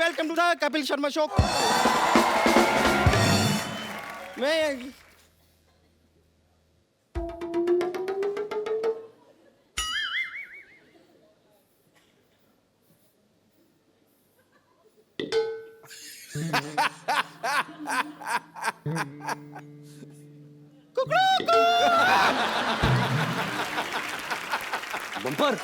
Welcome to the Kapil Sharma show. मैं bumper.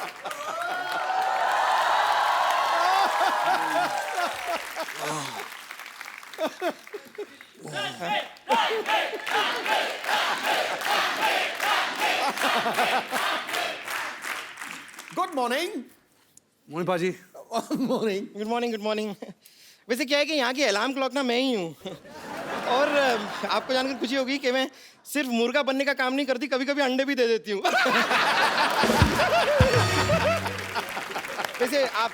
Good morning. Mohan paaji. Morning. Good morning, good morning. वैसे क्या है कि यहाँ की अलार्म क्लॉक ना मैं ही हूँ। और आपको जानकर खुशी होगी कि मैं सिर्फ मुर्गा बनने का काम नहीं करती, कभी कभी अंडे भी दे देती हूँ। वैसे आप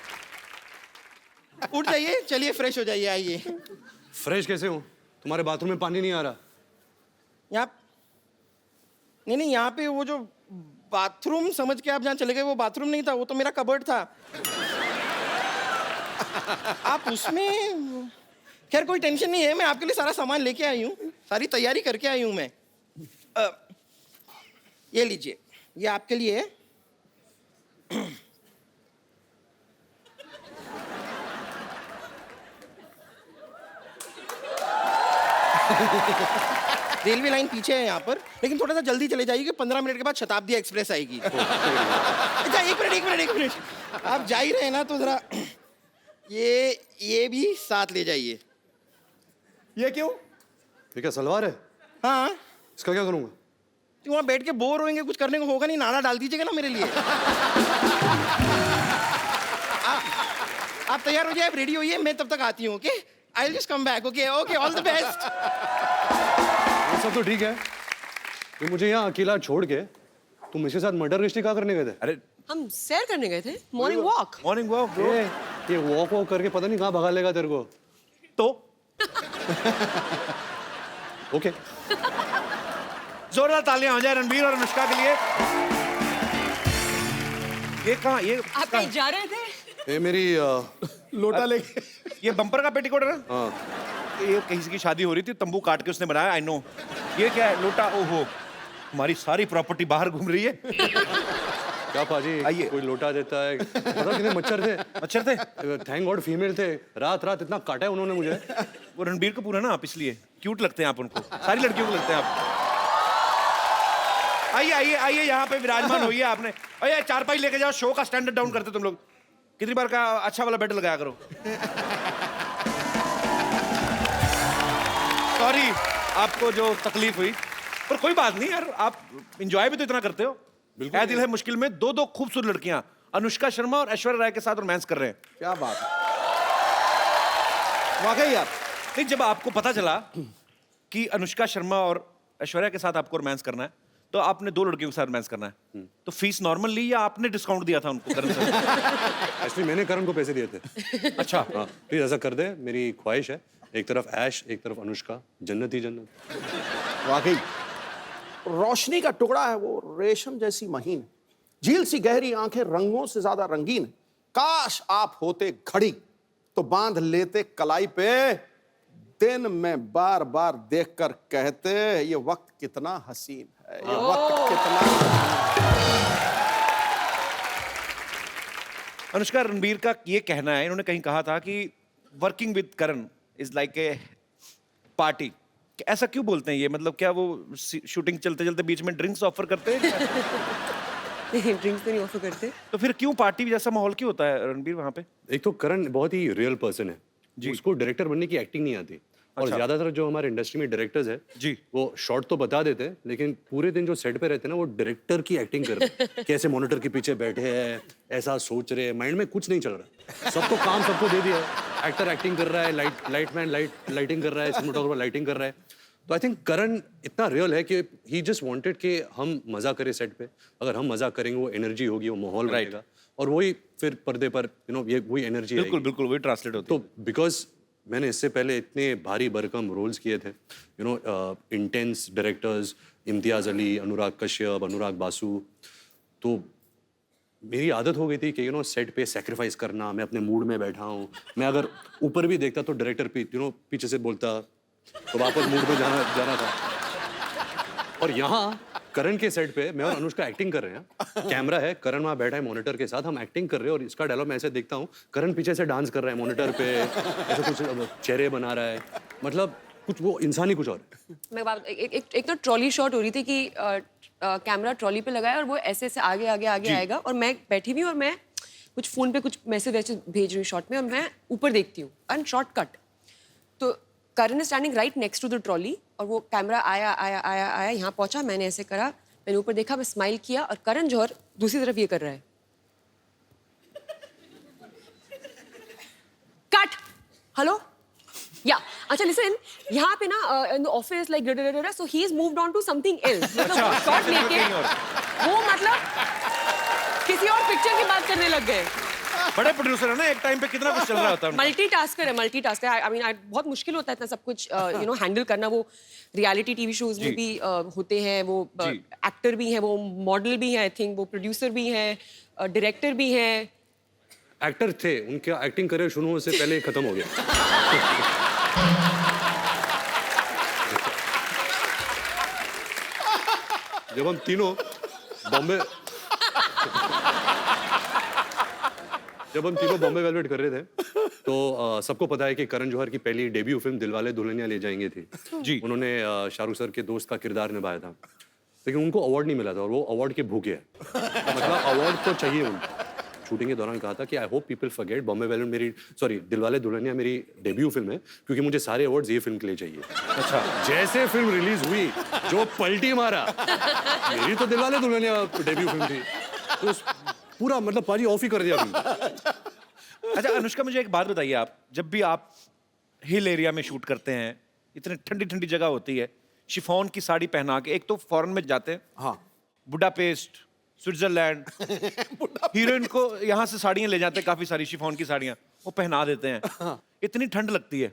उठ जाइए, चलिए फ्रेश हो जाइए, आइए। फ्रेश कैसे हूँ? तुम्हारे बाथरूम में पानी नहीं आ रहा। यहाँ नहीं, यहाँ पे वो जो बाथरूम समझ के आप जहाँ चले गए, वो बाथरूम नहीं था, वो तो मेरा कबर्ड था। आप उसमें, खैर कोई टेंशन नहीं है, मैं आपके लिए सारा सामान लेके आई हूँ, सारी तैयारी करके आई हूँ मैं। ये लीजिए, ये आपके लिए है। रेलवे लाइन पीछे है यहाँ पर, लेकिन थोड़ा सा जल्दी चले जाइए कि 15 मिनट के बाद शताब्दी एक्सप्रेस आएगी। अच्छा, एक मिनट, आप जा ही रहे हैं ना, तो जरा ये भी साथ ले जाइए। ये क्यों? ये क्या सलवार है? हाँ, इसका क्या करूँगा? तो वहाँ बैठ के बोर होंगे, कुछ करने को होगा नहीं, नाड़ा डाल दीजिएगा ना मेरे लिए। आप तैयार हो जाए, आप रेडी होइए, मैं तब तक आती हूँ। Okay, I will just come back. Okay, all the best. ये सब तो ठीक है, तो मुझे यहाँ अकेला छोड़ के तुम इसके साथ मर्डर मिस्ट्री क्या करने गए थे? अरे हम सैर करने गए थे, morning walk. Morning walk bro. ये वॉक करके पता नहीं कहाँ भगा लेगा तेरे को। तो ओके। जोरदार तालियां हो जाए रणबीर और अनुष्का के लिए। ये कहाँ, ये आप कहीं जा रहे थे? ये मेरी लोटा लेके, ये बम्पर का पेटीकोट है ना? हाँ। ये कहीं की शादी हो रही थी, तंबू काट के उसने बनाया। I know. ये क्या है? लोटा। ओहो, हमारी सारी प्रॉपर्टी बाहर घूम रही है। क्या पाजी, आइए। कोई लोटा देता है? पता कितने मच्छर थे? मच्छर थे? थैंक गॉड फीमेल थे। रात रात इतना काटा है उन्होंने मुझे। वो रणबीर कपूर है ना आप, इसलिए क्यूट लगते हैं आप उनको। सारी लड़कियों को लगते हैं आप। आइए आइए आइए, यहाँ पे विराजमान होइए आपने। अरे चारपाई लेके जाओ, शो का स्टैंडर्ड डाउन करते तुम लोग। कितनी बार का अच्छा वाला बेड लगाया करो। सॉरी आपको जो तकलीफ हुई, पर कोई बात नहीं यार, आप एंजॉय भी तो इतना करते हो। बिल्कुल। ऐ दिल है मुश्किल में दो खूबसूरत लड़कियां अनुष्का शर्मा और ऐश्वर्या राय के साथ रोमांस कर रहे हैं। क्या बात है, वाकई यार। नहीं, जब आपको पता चला कि अनुष्का शर्मा और ऐश्वर्या के साथ आपको रोमांस करना है, तो आपने दो लड़कियों के साथ रोमांस करना है, तो फीस नॉर्मल ली या आपने डिस्काउंट दिया था उनको? करण से? एक्चुअली मैंने करण को पैसे दिए थे। अच्छा। हाँ, प्लीज ऐसा कर दे, मेरी ख्वाहिश है। एक तरफ ऐश, एक तरफ अनुष्का, जन्नत ही जन्नत। वाकई रोशनी का टुकड़ा है वो, रेशम जैसी महीन, झील सी गहरी आंखें, रंगों से ज्यादा रंगीन। काश आप होते घड़ी तो बांध लेते कलाई पे, दिन में बार बार देखकर कहते ये वक्त कितना हसीन है, ये वक्त कितना। अनुष्का, रणबीर का ये कहना है, इन्होंने कहीं कहा था कि working with Karan is like a party. ऐसा क्यों बोलते हैं ये? मतलब क्या वो शूटिंग चलते चलते बीच में ड्रिंक्स ऑफर करते हैं? नहीं, ड्रिंक्स तो नहीं ऑफर करते। तो फिर क्यों पार्टी जैसा माहौल क्यों होता है रणबीर वहां पे? एक तो करण बहुत ही रियल पर्सन है जी। उसको डायरेक्टर बनने की एक्टिंग नहीं आती। और अच्छा। ज्यादातर जो हमारे इंडस्ट्री में डायरेक्टर्स है जी, वो शॉर्ट तो बता देते हैं, लेकिन पूरे दिन जो सेट पे रहते हैं ना, वो डायरेक्टर की एक्टिंग कर रहे हैं। कैसे मॉनिटर के पीछे बैठे हैं, ऐसा सोच रहे हैं, माइंड में कुछ नहीं चल रहा। सबको काम सबको दे दिया है। एक्टर एक्टिंग कर रहा है, लाइटमैन लाइटिंग कर रहा है, सिनेमेटोग्राफर लाइटिंग कर रहा है। तो आई थिंक करण इतना रियल है कि ही जस्ट वांटेड कि हम मजा करें सेट पे। अगर हम मजा करेंगे, वो एनर्जी होगी, वो माहौल रहेगा, और वही फिर पर्दे पर ये वही एनर्जी। बिल्कुल बिल्कुल वही ट्रांसलेट होती है। तो बिकॉज मैंने इससे पहले इतने भारी भरकम रोल्स किए थे, इंटेंस डायरेक्टर्स, इम्तियाज अली, अनुराग कश्यप, अनुराग बासु, तो मेरी आदत हो गई थी कि सेट पे सेक्रीफाइस करना, मैं अपने मूड में बैठा हूँ, मैं अगर ऊपर भी देखता तो डायरेक्टर पीछे से बोलता, तो वापस मूड में जाना था। और यहाँ करण के सेट पे मैं और अनुष्का एक्टिंग कर रहे हैं, कैमरा है, करण वहाँ बैठा है मॉनिटर के साथ, हम एक्टिंग कर रहे हैं और इसका डायलॉग मैं ऐसे देखता हूँ, करण पीछे से डांस कर रहा है मॉनिटर पे, ऐसे कुछ चेहरे बना रहा है, मतलब कुछ वो इंसान ही कुछ और है। मैं बात एक तो ट्रॉली शॉट हो रही थी कि कैमरा ट्रॉली पे लगाया और वो ऐसे ऐसे आगे आगे आगे आएगा और मैं बैठी हुई और मैं कुछ फोन पे कुछ मैसेज वैसे भेज रही हूँ शॉट में और मैं ऊपर देखती हूँ एंड शॉर्ट कट तो Karan is standing right next to the trolley और वो कैमरा आया आया आया आया यहाँ पहुंचा, मैंने ऐसे करा, मैंने ऊपर देखा, मैं स्माइल किया और करण जौहर दूसरी तरफ ये कर रहा है, कट, हेलो या अच्छा लिसन, यहाँ पे ना in the office like so he is moved on to something else, मतलब शॉट लेके वो मतलब किसी और पिक्चर की बात करने लग गए। बड़े प्रोड्यूसर है ना, एक टाइम पे कितना कुछ चल रहा होता है उनका। मल्टीटास्कर है, मल्टीटास्कर। आई मीन बहुत मुश्किल होता है इतना सब कुछ हैंडल करना। वो रियलिटी टीवी शोज में भी होते हैं, वो एक्टर भी हैं, वो मॉडल भी हैं, आई थिंक वो प्रोड्यूसर भी हैं, डायरेक्टर भी हैं। एक्टर थे, उनका एक्टिंग करियर शुरू होने से पहले ही खत्म हो गया। जब हम तीनों बॉम्बे वेलवेट कर रहे थे तो सबको पता है कि करण जौहर की पहली डेब्यू फिल्म दिलवाले दुल्हनिया ले जाएंगे थी जी। उन्होंने शाहरुख सर के दोस्त का किरदार निभाया था, लेकिन उनको अवार्ड नहीं मिला था और वो अवार्ड के भूखे हैं। मतलब अवार्ड तो चाहिए उनको। शूटिंग के दौरान कहा था कि I hope people forget Bombay velvet Dilwale Dulhania मेरी डेब्यू फिल्म है, क्योंकि मुझे सारे अवार्ड्स ये फिल्म के लिए चाहिए। अच्छा, जैसे फिल्म रिलीज हुई जो पलटी मारा, मेरी तो दिलवाले दुल्हनिया डेब्यू फिल्म थी, तो पूरा मतलब पाजी ऑफ ही कर दिया फिल्म। अच्छा अनुष्का, मुझे एक बात बताइए, आप जब भी आप हिल एरिया में शूट करते हैं, इतनी ठंडी ठंडी जगह होती है, शिफॉन की साड़ी पहना के, एक तो फॉरेन में जाते हैं, हाँ बुडापेस्ट, स्विट्जरलैंड, हीरोइन को यहाँ से साड़ियाँ ले जाते हैं, काफी सारी शिफॉन की साड़ियाँ वो पहना देते हैं। इतनी ठंड लगती है,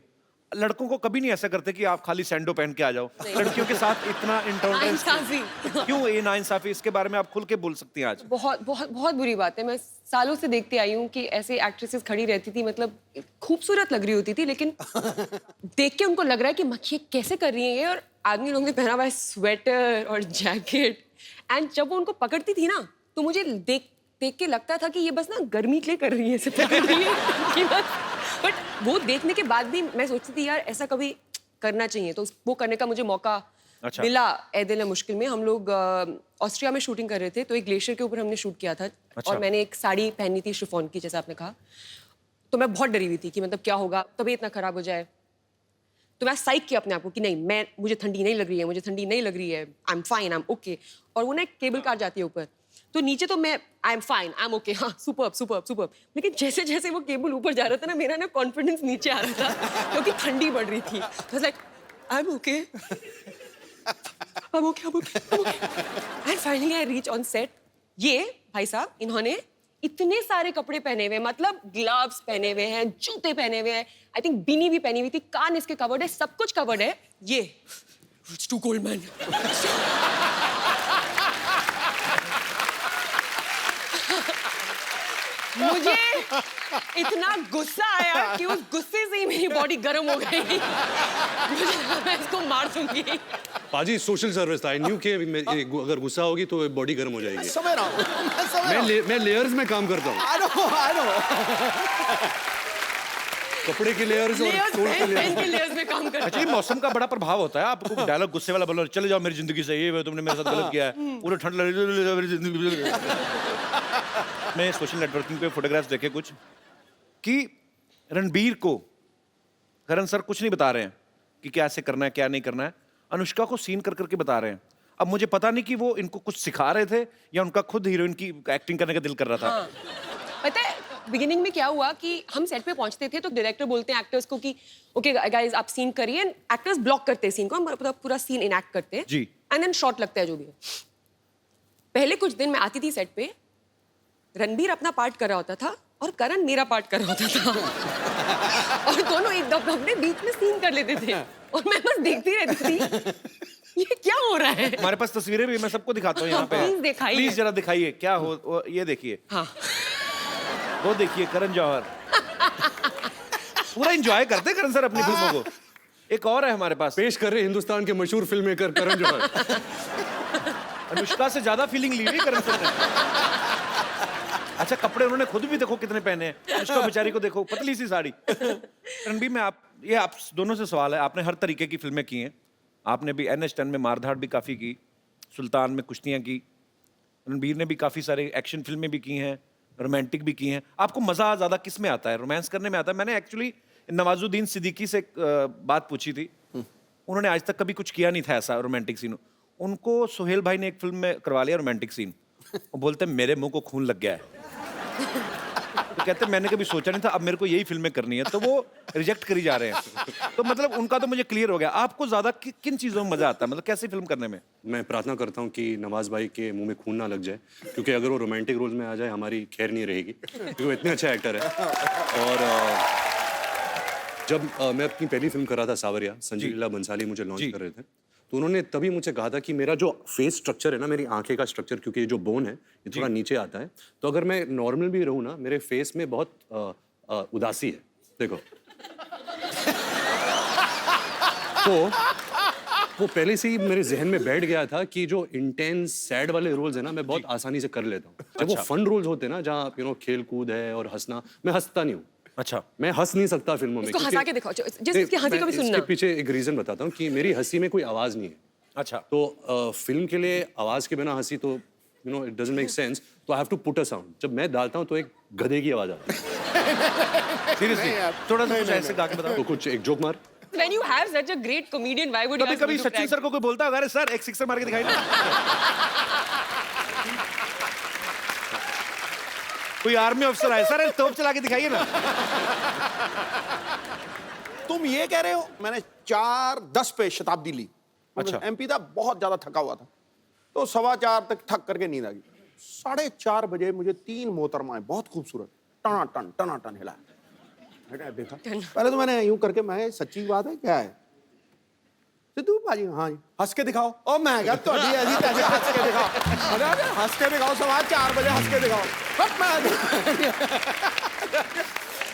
लड़कों को कभी नहीं ऐसा करते कि आप खाली सैंडो पहन के आ जाओ, लड़कियों के साथ इतना इंटॉलरेंस क्यों? ये नाइंसाफी, इसके बारे में आप खुल के बोल सकती हैं आज। बहुत बहुत बहुत बुरी बात है। मैं सालों से देखती आई हूँ कि ऐसे एक्ट्रेसेस खड़ी रहती थी, मतलब खूबसूरत लग रही होती थी, लेकिन देख के उनको लग रहा है कि मक्खी कैसे कर रही है ये, और आदमी लोगों ने पहना हुआ है स्वेटर और जैकेट, एंड जब वो उनको पकड़ती थी ना तो मुझे देख के लगता था कि ये बस ना गर्मी के लिए कर रही है, ऐसे पकड़ रही है कि बस। बट वो देखने के बाद भी मैं सोचती थी यार ऐसा कभी करना चाहिए, तो वो करने का मुझे मौका मिला। ए दिल है मुश्किल में हम लोग ऑस्ट्रिया में शूटिंग कर रहे थे, तो एक ग्लेशियर के ऊपर हमने शूट किया था। और मैंने एक साड़ी पहनी थी शिफॉन की, जैसा आपने कहा, तो मैं बहुत डरी हुई थी कि मतलब क्या होगा, तबीयत इतना खराब हो जाए। तो मैं साइक किया अपने आप को कि नहीं, मुझे ठंडी नहीं लग रही है, मुझे ठंडी नहीं लग रही है, I am fine, I am okay. और वो ना एक केबल कार जाती है ऊपर, तो नीचे तो मैं I am fine, I am okay, हाँ सुपर्ब सुपर्ब सुपर्ब, लेकिन जैसे जैसे वो केबल ऊपर जा रहा था ना, मेरा ना कॉन्फिडेंस नीचे आ रहा था क्योंकि ठंडी बढ़ रही थी। Like I am okay, and finally I reach on set. ये भाई साहब इन्होंने इतने सारे कपड़े पहने हुए, मतलब ग्लव्स पहने हुए हैं, जूते पहने हुए हैं, आई थिंक बीनी भी पहनी हुई थी, कान इसके कवर्ड है, सब कुछ कवर्ड है। ये इट्स टू कोल्ड मैन। मुझे इतना गुस्सा आया कि उस गुस्से से ही मेरी बॉडी गर्म हो गई। मुझे लगा मैं इसको मार दूंगी। पाजी सोशल सर्विस था, आई न्यू कि अगर गुस्सा होगी तो बॉडी गर्म हो जाएगी। समझ रहा हूँ, मैं लेयर्स में काम करता हूँ। I know. कपड़े के लेयर्स और कोट के लेयर्स में काम करता हूँ। अच्छा, ये मौसम का बड़ा प्रभाव होता है। आपको डायलॉग गुस्से वाला बोलो, चले जाओ मेरी जिंदगी से, ये तुमने मेरे साथ गलत किया है, पूरा ठंड लग रही है। मैं सोशल नेटवर्किंग पे फोटोग्राफ्स देखे कुछ कि रणबीर को करण सर कुछ नहीं बता रहे हैं कि क्या ऐसे करना है क्या नहीं करना है, अनुष्का को सीन कर करके बता रहे हैं। अब मुझे पता नहीं कि वो इनको कुछ सिखा रहे थे या उनका खुद हीरोइन की एक्टिंग करने का दिल कर रहा था। हाँ। पता है बिगिनिंग में क्या हुआ कि हम सेट पे पहुंचते थे तो डायरेक्टर बोलते हैं एक्टर्स को कि ओके गाइस आप सीन करिए, एक्टर्स ब्लॉक करते हैं सीन को, हम पूरा सीन इनएक्ट करते हैं जी, एंड देन शॉट लगता है जो भी है। पहले कुछ दिन मैं आती थी सेट पे, रणबीर अपना पार्ट कर रहा होता था और करण मेरा पार्ट कर रहा होता था और दोनों एक दफे बीच में सीन कर लेते थे और मैं बस देखती रहती थी ये क्या हो रहा है? हमारे पास तस्वीरें भी, मैं सबको दिखाता हूँ यहाँ पे। Please दिखाइए। प्लीज जरा दिखाइए क्या हो, ये देखिए, हाँ, वो देखिए करण जौहर। पूरा एंजॉय करते हैं करण सर अपनी फिल्मों को। एक और है हमारे पास, पेश कर रहे हिंदुस्तान के मशहूर फिल्म मेकर करण जौहर। अनुष्का से ज्यादा फीलिंग ली हुई करण सर ने। अच्छा, कपड़े उन्होंने खुद भी देखो कितने पहने हैं। अनुष्का बेचारी को देखो, पतली सी साड़ी। रणबीर, मैं आप दोनों से सवाल है, आपने हर तरीके की फिल्में की हैं। आपने भी NH10 में मारधाड़ भी काफी की, सुल्तान में कुश्तियां की, रणबीर ने भी काफी सारे एक्शन फिल्में भी की हैं, रोमांटिक भी की हैं। आपको मजा ज्यादा किस में आता है, रोमांस करने में आता है? मैंने एक्चुअली नवाजुद्दीन सिद्दीकी से एक बात पूछी थी, उन्होंने आज तक कभी कुछ किया नहीं था ऐसा रोमांटिक सीन। उनको सुहेल भाई ने एक फिल्म में करवा लिया रोमांटिक सीन, वो बोलते मेरे मुंह को खून लग गया है। तो कहते मैंने कभी सोचा नहीं था, अब मेरे को यही फिल्में करनी है, तो वो रिजेक्ट करी जा रहे हैं। तो मतलब उनका तो मुझे क्लियर हो गया। आपको ज्यादा किन चीजों में मजा आता है, मतलब कैसी फिल्म करने में? मैं प्रार्थना करता हूँ कि नवाज भाई के मुंह में खून ना लग जाए, क्योंकि अगर वो रोमांटिक रोल में आ जाए हमारी खैर नहीं रहेगी, क्योंकि वो इतने अच्छे एक्टर है। और जब मैं अपनी पहली फिल्म कर रहा था सावरिया, संजय लीला बंसाली मुझे लॉन्च कर रहे थे, तो उन्होंने तभी मुझे कहा था कि मेरा जो फेस स्ट्रक्चर है ना, मेरी आंखें का स्ट्रक्चर, क्योंकि ये जो बोन है ये थोड़ा नीचे आता है, तो अगर मैं नॉर्मल भी रहूँ ना, मेरे फेस में बहुत उदासी है, देखो। तो वो पहले से ही मेरे जहन में बैठ गया था कि जो इंटेंस सैड वाले रोल्स है ना, मैं बहुत आसानी से कर लेता हूँ। जब वो फन रोल्स होते हैं ना, जहाँ खेल कूद है और हंसना, मैं हंसता नहीं हूँ। अच्छा, मैं हंस नहीं सकता फिल्मों में। इसको हंसा के दिखाओ, जिसकी हंसी कभी सुनना। इसके पीछे एक रीजन बताता हूँ कि मेरी हंसी में कोई आवाज नहीं है। अच्छा, तो फिल्म के लिए आवाज के बिना हंसी तो इट डजंट मेक सेंस, तो I have to put a sound. जब मैं डालता हूँ तो एक गधे की आवाज आती है। सीरियसली थोड़ा सा कुछ ऐसे गा के बताओ। तो कुछ एक जोक मार। When you have such a great comedian, why would you कभी ask me कभी to सचिन practice? सर को कोई बोलता है, अरे सर एक सिक्सर मार के दिखाई ना। कोई आर्मी ऑफिसर आए, सर तोप चला के दिखाइए ना। तुम ये कह रहे हो मैंने 4:10 पे शताब्दी ली। अच्छा। MP था, बहुत ज्यादा थका हुआ था, तो 4:15 तक थक करके नींद आ गई। 4:30 बजे मुझे 3 मोहतरमाएं बहुत खूबसूरत टनाटन हिलाया। मैंने देखा, पहले तो मैंने यूं करके, मैं सच्ची बात है क्या है सिद्धू भाजी, हाँ जी हंस के दिखाओ। और मैं क्या तो ऐसी तैसी हंस के दिखाओ, हंस के दिखाओ, 4:15 बजे हंस के दिखाओ।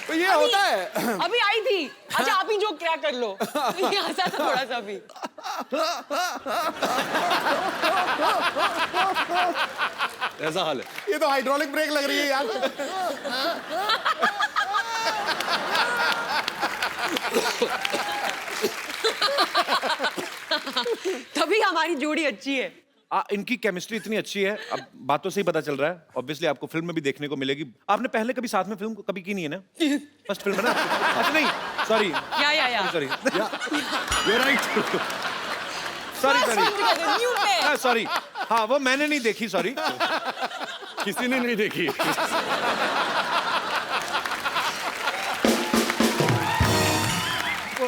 तो ये होता है। अभी आई थी, अच्छा आप ही जोक क्रैक कर लो। ये हंसा था थोड़ा सा अभी। ऐसा हाल है। ये तो हाइड्रोलिक ब्रेक लग रही है यार। तभी हमारी जोड़ी अच्छी है। इनकी केमिस्ट्री इतनी अच्छी है, अब बातों से ही पता चल रहा है। ऑब्वियसली आपको फिल्म में भी देखने को मिलेगी। आपने पहले कभी साथ में फिल्म कभी की नहीं है ना? फर्स्ट फिल्म है ना? अच्छा नहीं, सॉरी या sorry You're right. Sorry sorry, हाँ वो मैंने नहीं देखी, सॉरी। किसी ने नहीं देखी।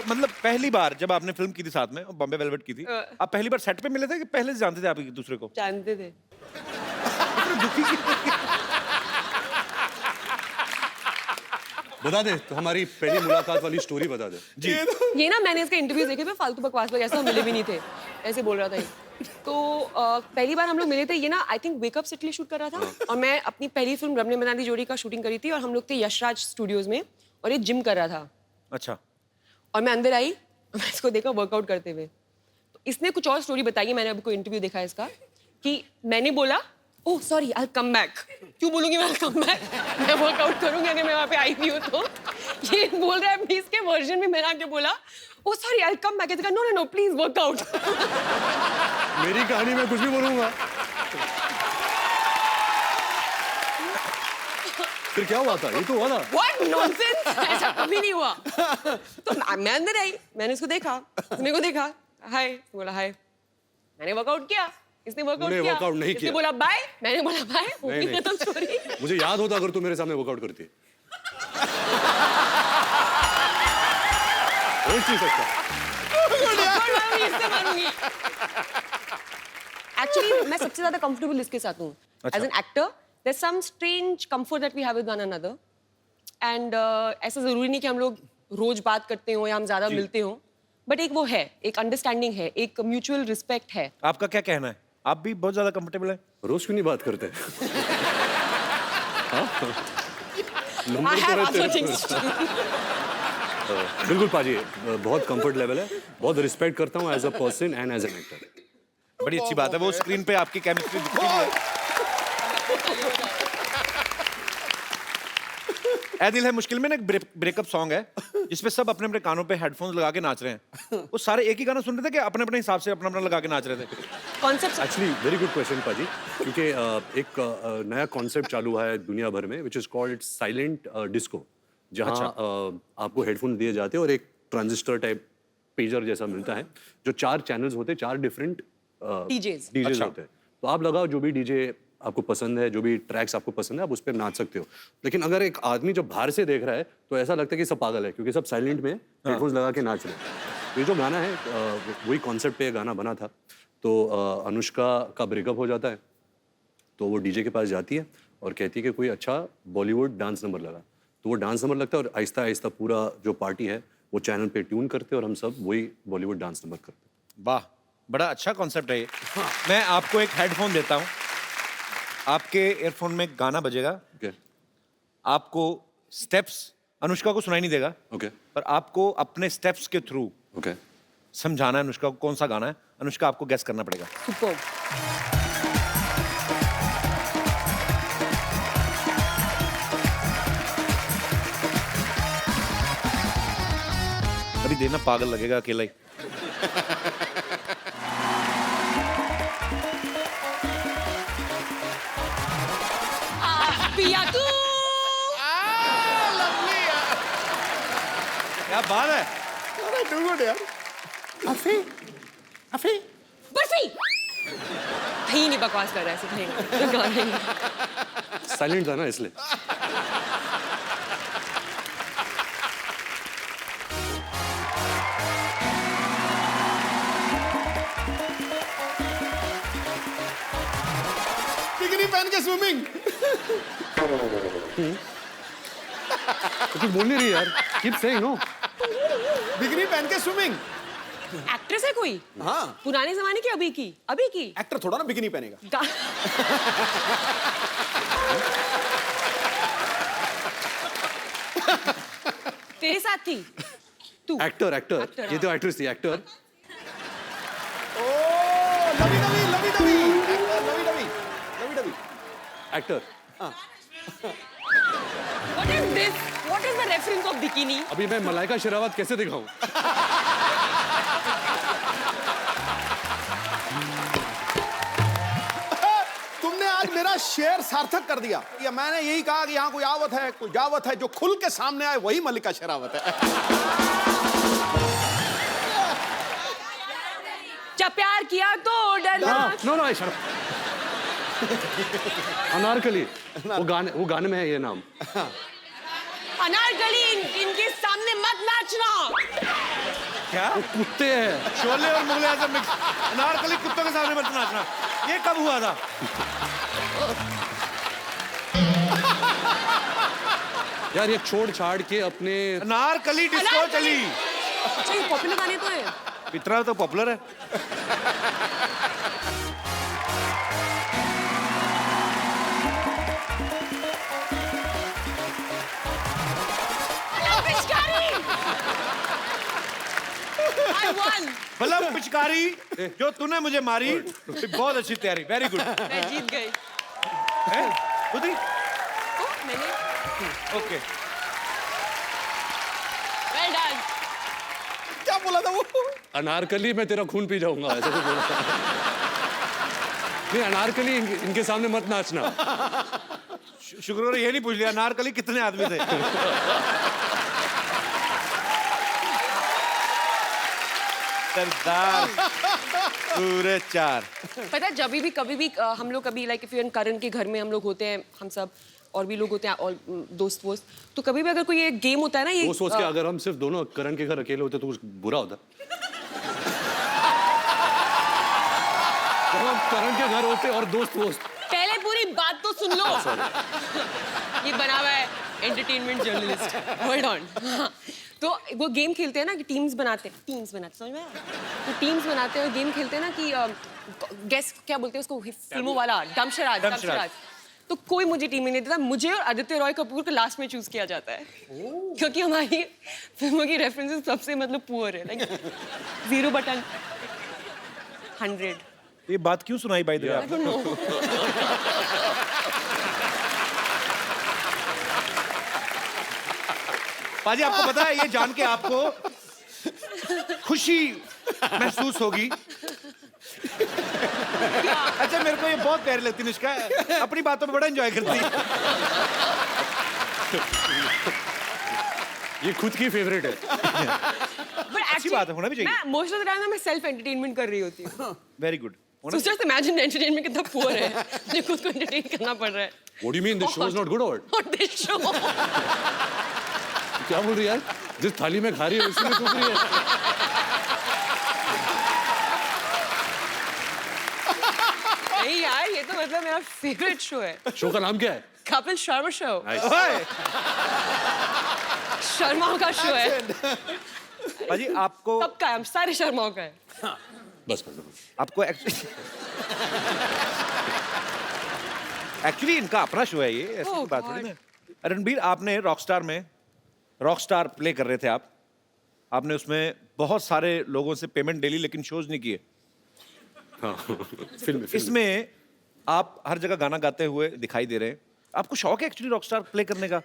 मतलब पहली बार जब आपने फिल्म की थी साथ में, बॉम्बे वेलवेट की थी, आप पहली बार सेट पे मिले थे कि पहले से जानते थे आप एक दूसरे को? जानते थे। बता दे, तो हमारी पहली मुलाकात वाली स्टोरी बता दे। जी, ये ना मैंने इसके इंटरव्यू देखे थे, फालतू बकवास लोग ऐसा मिले भी नहीं थे, ऐसे बोल रहा था ये। तो पहली बार हम लोग मिले थे, ये ना I think wake up city shoot कर रहा था, और मैं अपनी पहली फिल्म रब ने बना दी जोड़ी का शूटिंग करी थी, और हम लोग थे यशराज स्टूडियोज में, और ये जिम कर रहा था। अच्छा, और मैं अंदर आई, मैं इसको देखा वर्कआउट करते हुए। तो इसने कुछ और स्टोरी बताई है, मैंने अभी कोई इंटरव्यू देखा है इसका, कि मैंने बोला oh sorry I come back. क्यों बोलूंगी मैं कम बैक, मैं वर्कआउट करूंगी अगर मैं वहां पे आई हुई हूँ तो। ये बोल रहा है अपनी इसके वर्जन में, मैंने आके बोला oh sorry I come back. No no no please workout. मेरी कहानी में कुछ भी बोलूंगा। फिर क्या हुआ था? ये तो हुआ था। व्हाट नॉनसेंस, ऐसा कभी नहीं हुआ। तो मैं अंदर आई, मैंने इसको देखा, मेरे को देखा, हाय, बोला हाय, मैंने वर्कआउट किया, इसने वर्कआउट किया, वर्कआउट नहीं इसने किया। बोला बाय, मैंने बोला बाय, नहीं, नहीं। खत्म स्टोरी। मुझे याद होता अगर तू मेरे सामने वर्कआउट करती। हो नहीं सकता। एक्चुअली मैं सबसे ज्यादा कंफर्टेबल इसके साथ हूँ अच्छा। As an actor. there's some strange comfort that we have with one another and ऐसा जरूरी नहीं कि हम लोग रोज बात करते हो या हम ज्यादा मिलते हो, बट एक वो है, एक अंडरस्टैंडिंग है, एक म्यूचुअल रिस्पेक्ट है। आपका क्या कहना है? आप भी बहुत ज्यादा कंफर्टेबल है? रोज क्यों नहीं बात करते? हाँ? I नंबर तो have रहते other हैं। things to do. बिल्कुल पाजी, बहुत कंफर्ट लेवल है, बहुत रिस्पेक्ट करता हूँ as a person and as an actor. बड़ी अच्छी बात है, वो स्क्रीन पे आपकी केमिस्ट्री दिखती है। ऐ दिल है मुश्किल में ना एक ब्रेकअप सॉन्ग है जिसपे सब अपने अपने कानों पे हेडफोन्स लगा के नाच रहे हैं। वो सारे एक ही गाना सुन रहे थे कि अपने अपने हिसाब से अपना अपना लगा के नाच रहे थे? Concept actually very good question पाजी, क्योंकि एक नया कॉन्सेप्ट चालू हुआ है दुनिया भर में which is called silent disco, जहाँ आपको हेडफोन दिए जाते हैं और एक ट्रांजिस्टर टाइप पेजर जैसा मिलता है, जो 4 चैनल्स होते हैं, 4 डिफरेंट डीजेस। डीजेस होते हैं। तो आप लगाओ जो भी डीजे आपको पसंद है, जो भी ट्रैक्स आपको पसंद है, आप उस पर नाच सकते हो। लेकिन अगर एक आदमी जब बाहर से देख रहा है तो ऐसा लगता है कि सब पागल है, क्योंकि सब साइलेंट में हेडफोन्स लगा के नाच रहे हैं। तो ये जो गाना है वही कॉन्सेप्ट पे ये गाना बना था। तो अनुष्का का ब्रेकअप हो जाता है, तो वो डीजे के पास जाती है और कहती है कि कोई अच्छा बॉलीवुड डांस नंबर लगा। तो वो डांस नंबर लगता है और आहिस्ता आहिस्ता पूरा जो पार्टी है वो चैनल पे ट्यून करते हैं और हम सब वही बॉलीवुड डांस नंबर करते हैं। वाह, बड़ा अच्छा कॉन्सेप्ट है ये। मैं आपको एक हेडफोन देता हूँ, आपके ईयरफोन में गाना बजेगा, ओके आपको स्टेप्स अनुष्का को सुनाई नहीं देगा, ओके पर आपको अपने स्टेप्स के थ्रू ओके समझाना है अनुष्का को कौन सा गाना है। अनुष्का आपको गेस करना पड़ेगा। सुपर। अभी देना पागल लगेगा अकेला ही। पिया तू। क्या बात है। अरे डू गुड यार। अफी अफी बर्फी। कहीं नहीं बकवास कर रहा है, ऐसे कहीं गाना नहीं। साइलेंट था ना इसलिए। बिकिनी पहन के स्विमिंग। तो कुछ बोल नहीं रही यार, कीप सेइंग नो। बिकिनी पहन के स्विमिंग। एक्ट्रेस है कोई? हाँ, पुराने जमाने की, अभी की? अभी की? एक्टर थोड़ा ना बिकिनी पहनेगा। गा- तेरे साथ थी तू? एक्टर एक्टर, Actor, ये तो एक्ट्रेस थी, actor. Oh lovey dovey lovey dovey lovey dovey lovey dovey actor. What is this? What is the reference of bikini? अभी मैं मलाइका शेरावत कैसे दिखाऊं? तुमने आज मेरा शेर सार्थक कर दिया। या मैंने यही कहा कि यहाँ कोई आवत है, कोई जावत है, जो खुल के सामने आए वही मल्लिका शेरावत है। जब प्यार किया तो डरना। No no shut up. Anarkali, वो गाने में है ये नाम। अनारकली, इनके सामने मत नाचना। क्या? वो कुत्ते हैं। शोले और मुगले आजम मिक्स। अनारकली कुत्तों के सामने मत नाचना, ये कब हुआ था? यार ये छोड़ छाड़ के अपने अनारकली डिस्को अनारकली। चली। अच्छा, ये पॉपुलर गाने तो है। इतना तो पॉपुलर है। पिचकारी। I won. मतलब पिचकारी जो तूने मुझे मारी, बहुत अच्छी तैयारी, वेरी गुड। मैं जीत गई। खुद ही? ओ, मैंने ओके। well done. क्या बोला था वो? अनारकली मैं तेरा खून पी जाऊंगा, ऐसा तो बोला। नहीं, अनारकली इनके सामने मत नाचना। शुक्र है ये नहीं पूछ लिया अनारकली कितने आदमी थे। सरदार पूरे 4। पता है, जब भी कभी भी हम लोग कभी लाइक इफ यू करण के घर में हम लोग होते हैं, हम सब और भी लोग होते हैं, और दोस्त वोस्त, तो कभी भी अगर कोई ये गेम होता है ना, ये वो सोच के अगर हम सिर्फ दोनों करण के घर अकेले होते तो कुछ बुरा होता। जब हम करण के घर होते और दोस्त वोस्त। पहले पूरी बात तो सुन लो। ये बना हुआ है एंटरटेनमेंट जर्नलिस्ट होल्ड ऑन। तो वो गेम खेलते हैं ना कि टीम्स बनाते समझ में आया? तो टीम्स बनाते हैं और गेम खेलते हैं ना कि गेस क्या बोलते हैं उसको फिल्मों वाला दमशराज। तो कोई मुझे टीम में नहीं देता, मुझे और आदित्य रॉय कपूर को लास्ट में चूज किया जाता है क्योंकि हमारी फिल्मों की रेफरेंसेस सबसे मतलब पुअर है, लाइक 0/100। ये बात क्यों सुनाई बाय द वे आई आपने? Don't know. पाजी आपको पता है ये जान के आपको खुशी महसूस होगी। अच्छा मेरे को ये बहुत प्यारी लगती है निष्का, अपनी बातों में बड़ा एंजॉय करती है। ये खुद की फेवरेट है। बट अच्छी बात है, होना भी चाहिए। मैं मोस्ट ऑफ द टाइम मैं सेल्फ एंटरटेनमेंट कर रही होती हूँ। Very good. So just imagine entertainment कितना पुअर है, मुझे खुद को एंटरटेन करना पड़ रहा है। What do you mean? This show is not good or what? Not this show. क्या बोल रही है यार? जिस थाली में खा रही है उसी में थूक रही है। नहीं यार, ये तो मतलब मेरा फेवरेट शो है। शो का नाम क्या है? कपिल शर्मा शो। ओए, शर्माओं का शो है। पाजी आपको सबका है, हम सारे शर्माओं का है। बस। आपको एक्चुअली इनका अपना शो है ये, ऐसी Oh कोई बात God. नहीं है। रणबीर, आपने रॉकस्टार में रॉकस्टार प्ले कर रहे थे आप, आपने उसमें बहुत सारे लोगों से पेमेंट ले ली लेकिन शोज नहीं किए। हाँ, फिल्म इसमें आप हर जगह गाना गाते हुए दिखाई दे रहे हैं। आपको शौक है एक्चुअली रॉकस्टार प्ले करने का?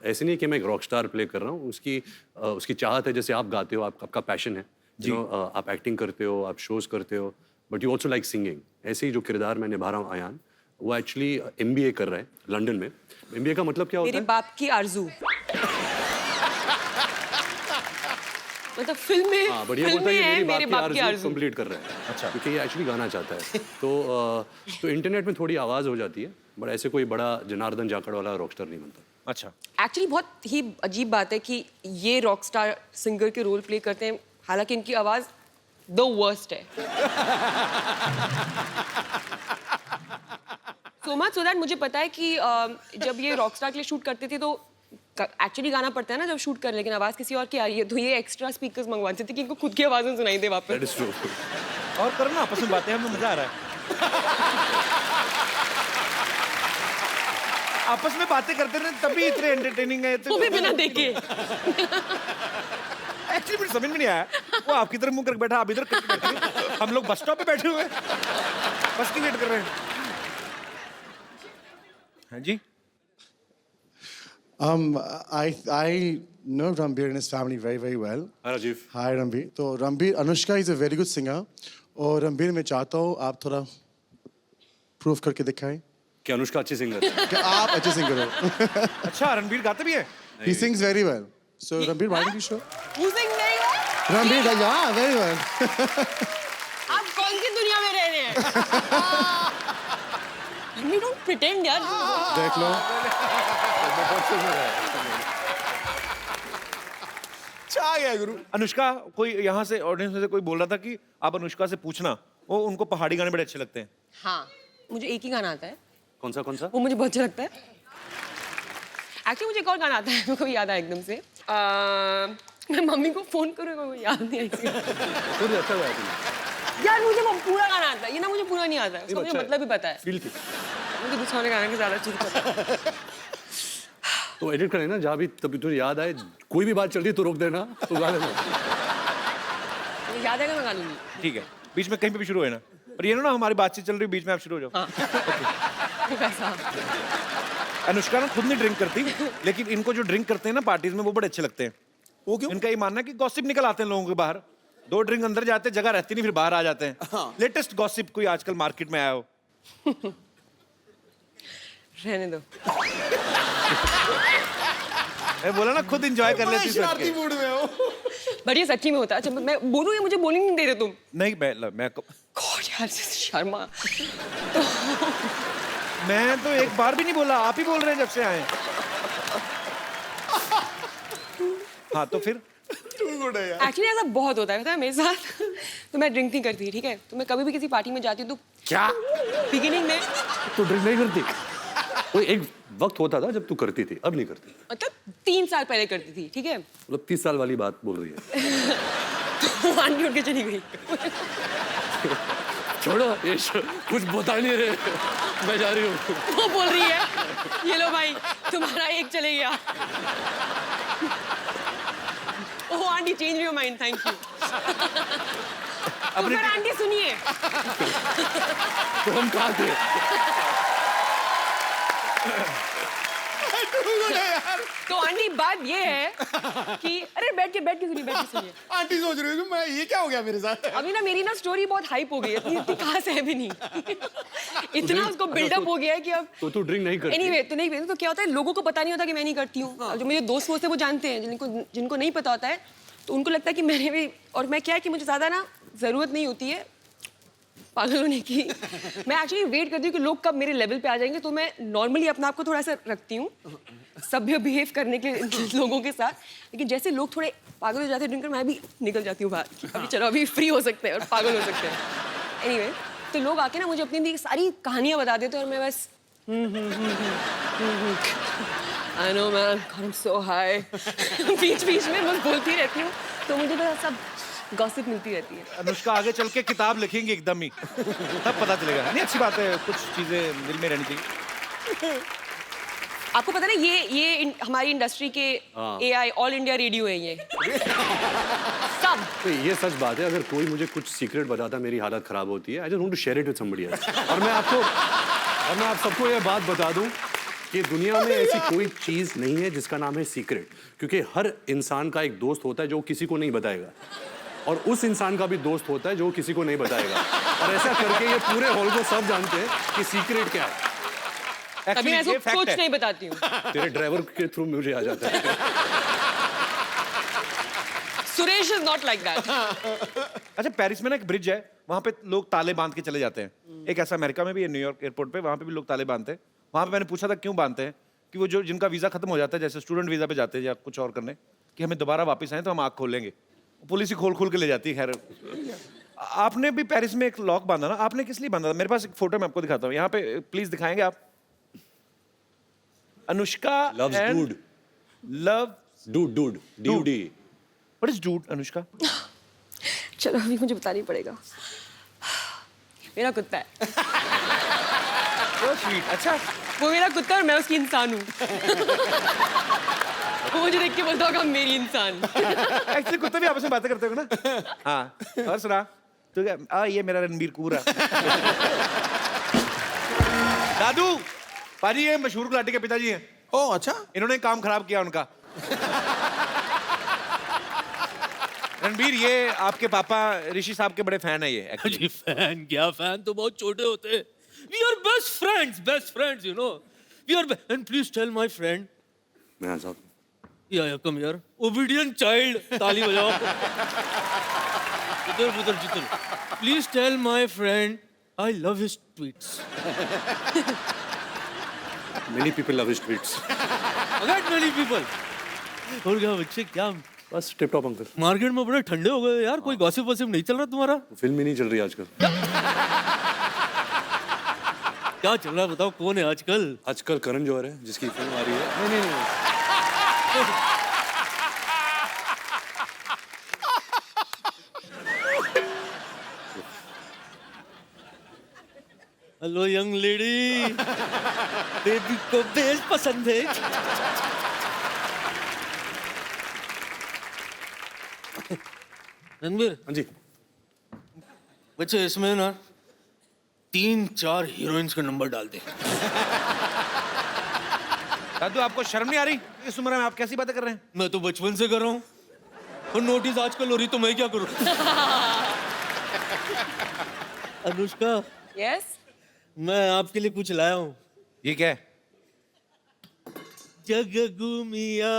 ऐसे नहीं कि मैं एक रॉक स्टार प्ले कर रहा हूँ, उसकी चाहत है। जैसे आप गाते हो, आपका पैशन है जी, आप एक्टिंग करते हो, आप शोज करते हो, but you also like singing. ऐसे ही जो किरदार मैं निभा रहा हूँ अयान, वो एक्चुअली MBA कर रहा है लंदन में। MBA का मतलब क्या होता मेरे है? बाप की आरज़ू। मतलब फिल्म में, हाँ, बढ़िया फिल्म बोलता है में कि है मेरी मेरे बाप की आरज़ू आरज़ू। कंप्लीट कर रहा है। अच्छा, क्योंकि ये एक्चुअली गाना चाहता है। तो इंटरनेट में थोड़ी आवाज़ हो जाती है, बट ऐसे कोई बड़ा जनार्दन जाखड़ वाला रॉकस्टार नहीं बनता। अच्छा, एक्चुअली बहुत ही अजीब बात है कि ये रॉक स्टार सिंगर के रोल प्ले करते हैं, हालांकि इनकी आवाज द वर्स्ट है। सो मच सो दैट मुझे पता है कि जब ये रॉक स्टार के लिए शूट करते थे तो एक्चुअली गाना पड़ता है ना जब शूट कर, लेकिन आवाज किसी और की आ रही है, तो ये एक्स्ट्रा स्पीकर्स मंगवाते थे कि इनको खुद की आवाज में सुनाई दे वापस। That is true. और करो ना आपस में बातें, हमें मजा आ रहा है। आपस में बातें करते रहे तभी इतने एंटरटेनिंग है। वो भी बिना देखे। एक्चुअली मुझे समझ में नहीं आया, वो आपकी तरफ मुंह करके बैठा, आप इधर करके बैठे, हम लोग बस स्टॉप पे बैठे हुए हैं, बस की वेट कर रहे हैं। हाँ जी, I know Ranbir and his family very, very well. Hi Rajiv. Hi Ranbir. तो Ranbir, Anushka is a very good singer. और Ranbir मैं चाहता हूँ आप थोड़ा प्रूफ करके दिखाएं क्या अनुष्का अच्छी सिंगर है? कि आप अच्छे सिंगर हो। अच्छा रणबीर गाते भी है? He sings very well. So Ranbir, why don't you show? Who sings very well? Ranbir, yeah, very well. आप कौन सी दुनिया में रह रहे हैं? We don't pretend यार। देख लो। छा गया गुरु। अनुष्का, कोई यहाँ से ऑडियंस में से कोई बोल रहा था कि आप अनुष्का से पूछना, वो उनको पहाड़ी गाने बड़े अच्छे लगते हैं। हाँ, मुझे एक ही गाना आता है, कौन सा? वो मुझे बहुत अच्छा लगता है। एक्चुअली मुझे एक और गाना आता है, मेरे को भी याद आया एकदम से। मैं मम्मी को फोन करूँगा, मुझे याद नहीं आएगा। फिर अच्छा गाया तुमने। यार मुझे वो पूरा गाना आता है, ये ना मुझे पूरा नहीं आता है, उसका मुझे अच्छा है। मतलब भी पता है। फील थी। मुझे दूसरा वाले गाने के ज़्यादा अच्छे से पता है। तो एडिट करें ना, जहाँ भी तभी तुझे याद आए, कोई भी बात चल रही तो रोक देना, तो गा देना। मुझे याद आएगा मैं गा लूँगी। ठीक है, बीच में कहीं पे भी शुरू है ना, और ये ना हमारी बातचीत चल रही है, बीच में आप शुरू हो जाओ। वैसा। अनुष्का ना खुद नहीं ड्रिंक करती, लेकिन इनको जो ड्रिंक करते हैं ना पार्टीज में, वो बड़े अच्छे लगते हैं। वो क्यों? इनका ये मानना है कि गॉसिप निकल आते हैं लोगों के बाहर, 2 ड्रिंक अंदर जाते हैं, जगह रहती नहीं, फिर बाहर आ जाते हैं। लेटेस्ट गॉसिप कोई आजकल मार्केट में आया हो? रहने दो। मैं बोला ना खुद एंजॉय कर लेती शरारती हूँ। मूड में हो। बट ये सच्ची में होता है। अच्छा मैं बोलूँ, ये मुझे बोलने नहीं दे रहे तुम। नहीं मैं गॉड यार, शर्मा। मैं तो एक बार भी नहीं बोला, आप ही बोल रहे हैं जब से आए। हाँ तो फिर एक्चुअली ऐसा बहुत होता है, पता है मेरे साथ। तो मैं ड्रिंक नहीं करती, ठीक है? तो मैं कभी भी किसी पार्टी में जाती हूँ तो क्या? बिगिनिंग में तू ड्रिंक नहीं करती? वो एक वक्त होता था जब तू करती थी, अब नहीं करती। मतलब 3 साल पहले करती थी, ठीक है? मतलब 30 साल वाली बात बोल रही है। तो आंटी उठ के चली गई। छोड़ो ये कुछ बता नहीं रहे, मैं जा रही हूँ। वो बोल रही है, ये लो भाई तुम्हारा एक चले गया। Oh aunty change your mind, thank you. तो फिर आंटी सुनिए, तो हम कहाँ थे? तो आंटी बात ये है कि अरे बैठ के सुनिए। आंटी सोच रही हूँ मैं ये क्या हो गया मेरे साथ। अभी ना मेरी ना स्टोरी बहुत हाइप हो गई है, इतनी खास है भी नहीं। इतना उसको बिल्डअप हो गया है कि अब तो तू ड्रिंक नहीं करती? एनीवे तो नहीं पीती। तो क्या होता है, लोगों को पता नहीं होता कि मैं नहीं करती हूँ। अब जो मेरे दोस्त होते हैं वो जानते हैं, जिनको नहीं पता होता है तो उनको लगता है कि मैंने भी, और मैं क्या है कि मुझे ज़्यादा ना ज़रूरत नहीं होती है पागल होने की। मैं एक्चुअली वेट करती हूँ कि लोग कब मेरे लेवल पे आ जाएंगे, तो मैं नॉर्मली अपने आप को थोड़ा सा रखती हूँ सभ्य बिहेव करने के लोगों के साथ। लेकिन जैसे लोग थोड़े पागल हो जाते हैं ड्रिंकर, मैं भी निकल जाती हूँ बाहर कि अभी चलो अभी फ्री हो सकते हैं और पागल हो सकते हैं। एनीवे तो लोग आके ना मुझे अपनी सारी कहानियाँ बता देते हैं और मैं बस I know man, I am so high बीच बीच में बस बोलती रहती हूँ, तो मुझे बस सब गॉसिप मिलती रहती है। अनुष्का आगे चल के किताब लिखेंगी एकदम ही, तब पता चलेगा। नहीं अच्छी बात है, कुछ चीजें दिल में रहनी चाहिए। आपको पता है ये हमारी इंडस्ट्री के एआई ऑल इंडिया रेडियो है ये। सब तो ये सच बात है, अगर कोई मुझे कुछ सीक्रेट बताता मेरी हालत खराब होती है, I just want to share it with somebody else. और मैं आप सबको ये बात बता दूं कि दुनिया में ऐसी कोई चीज नहीं है जिसका नाम है सीक्रेट, क्योंकि हर इंसान का एक दोस्त होता है जो किसी को नहीं बताएगा, और उस इंसान का भी दोस्त होता है जो किसी को नहीं बताएगा, और ऐसा करके ये पूरे हॉल को सब जानते हैं कि सीक्रेट क्या है। अभी मैं Actually, ये इसको fact कुछ है। नहीं बताती हूँ। तेरे ड्राइवर के थ्रू मुझे आ जाता है। Suresh is not like that. अच्छा, पेरिस में ना एक ब्रिज है, वहां पे लोग ताले बांध के चले जाते हैं। एक ऐसा अमेरिका में भी है, न्यूयॉर्क एयरपोर्ट पे, वहां पे भी लोग ताले बांधते हैं। वहां पे मैंने पूछा था क्यों बांधते हैं, कि वो जो जिनका वीजा खत्म हो जाता है, जैसे स्टूडेंट वीजा पे जाते हैं या कुछ और करने, कि हमें दोबारा वापस आए तो हम आँख खोलेंगे। पुलिस ही खोल के ले जाती है। खैर, आपने भी पेरिस में एक लॉक बांधा ना, आपने किस लिए बांधा था? मेरे पास एक फोटो मैं आपको दिखाता हूँ, यहाँ पे प्लीज दिखाएंगे आप? Anushka Loves dude. Love Dude, D-U-D. What is dude Anushka? चलो अभी मुझे बताना ही पड़ेगा। मेरा कुत्ता है, So sweet. अच्छा, वो मेरा कुत्ता और मैं उसकी इंसान हूँ। वो मुझे देख के बोलता होगा मेरी इंसान। एक्चुअली कुत्ते भी आपस में बातें करते हो ना? हाँ, और सुना तो क्या, ये मेरा रणबीर कपूर है। दादू, पाजी ये मशहूर गुलाटी के पिताजी हैं। ओह अच्छा। इन्होंने काम खराब किया उनका। रणबीर, ये आपके पापा ऋषि साहब के बड़े फैन है ये एक्चुअली। जी फैन क्या, फैन तो बहुत छोटे होते हैं। We are best friends you know, we are. And please tell my friend, मैं साहब या कम यार, ओबीडियंट चाइल्ड, ताली बजाओ। इधर please tell my friend I love his tweets. Many people love his tweets. Again many people. और क्या बच्चे, क्या बस टिप टॉप अंकल। मार्केट में बड़े ठंडे हो गए यार, कोई गॉसिप वॉसिप नहीं चल रहा तुम्हारा? फिल्म ही नहीं चल रही आजकल। क्या चल रहा है बताओ, कौन है आजकल? आजकल करण जौहर है जिसकी फिल्म आ रही है। नहीं। हेलो यंग लेडी, बेबी को बेल पसंद है? रणबीर, हाँ जी। बच्चे इसमें ना 3-4 हीरोइंस का नंबर डाल दे। दादू, आपको शर्म नहीं आ रही? इस उम्र में आप कैसी बातें कर रहे हैं? मैं तो बचपन से कर रहा हूँ, और नोटिस आजकल हो रही तो मैं क्या करूँ? अनुष्का, यस, मैं आपके लिए कुछ लाया हूँ। ये क्या है? जग घूमिया।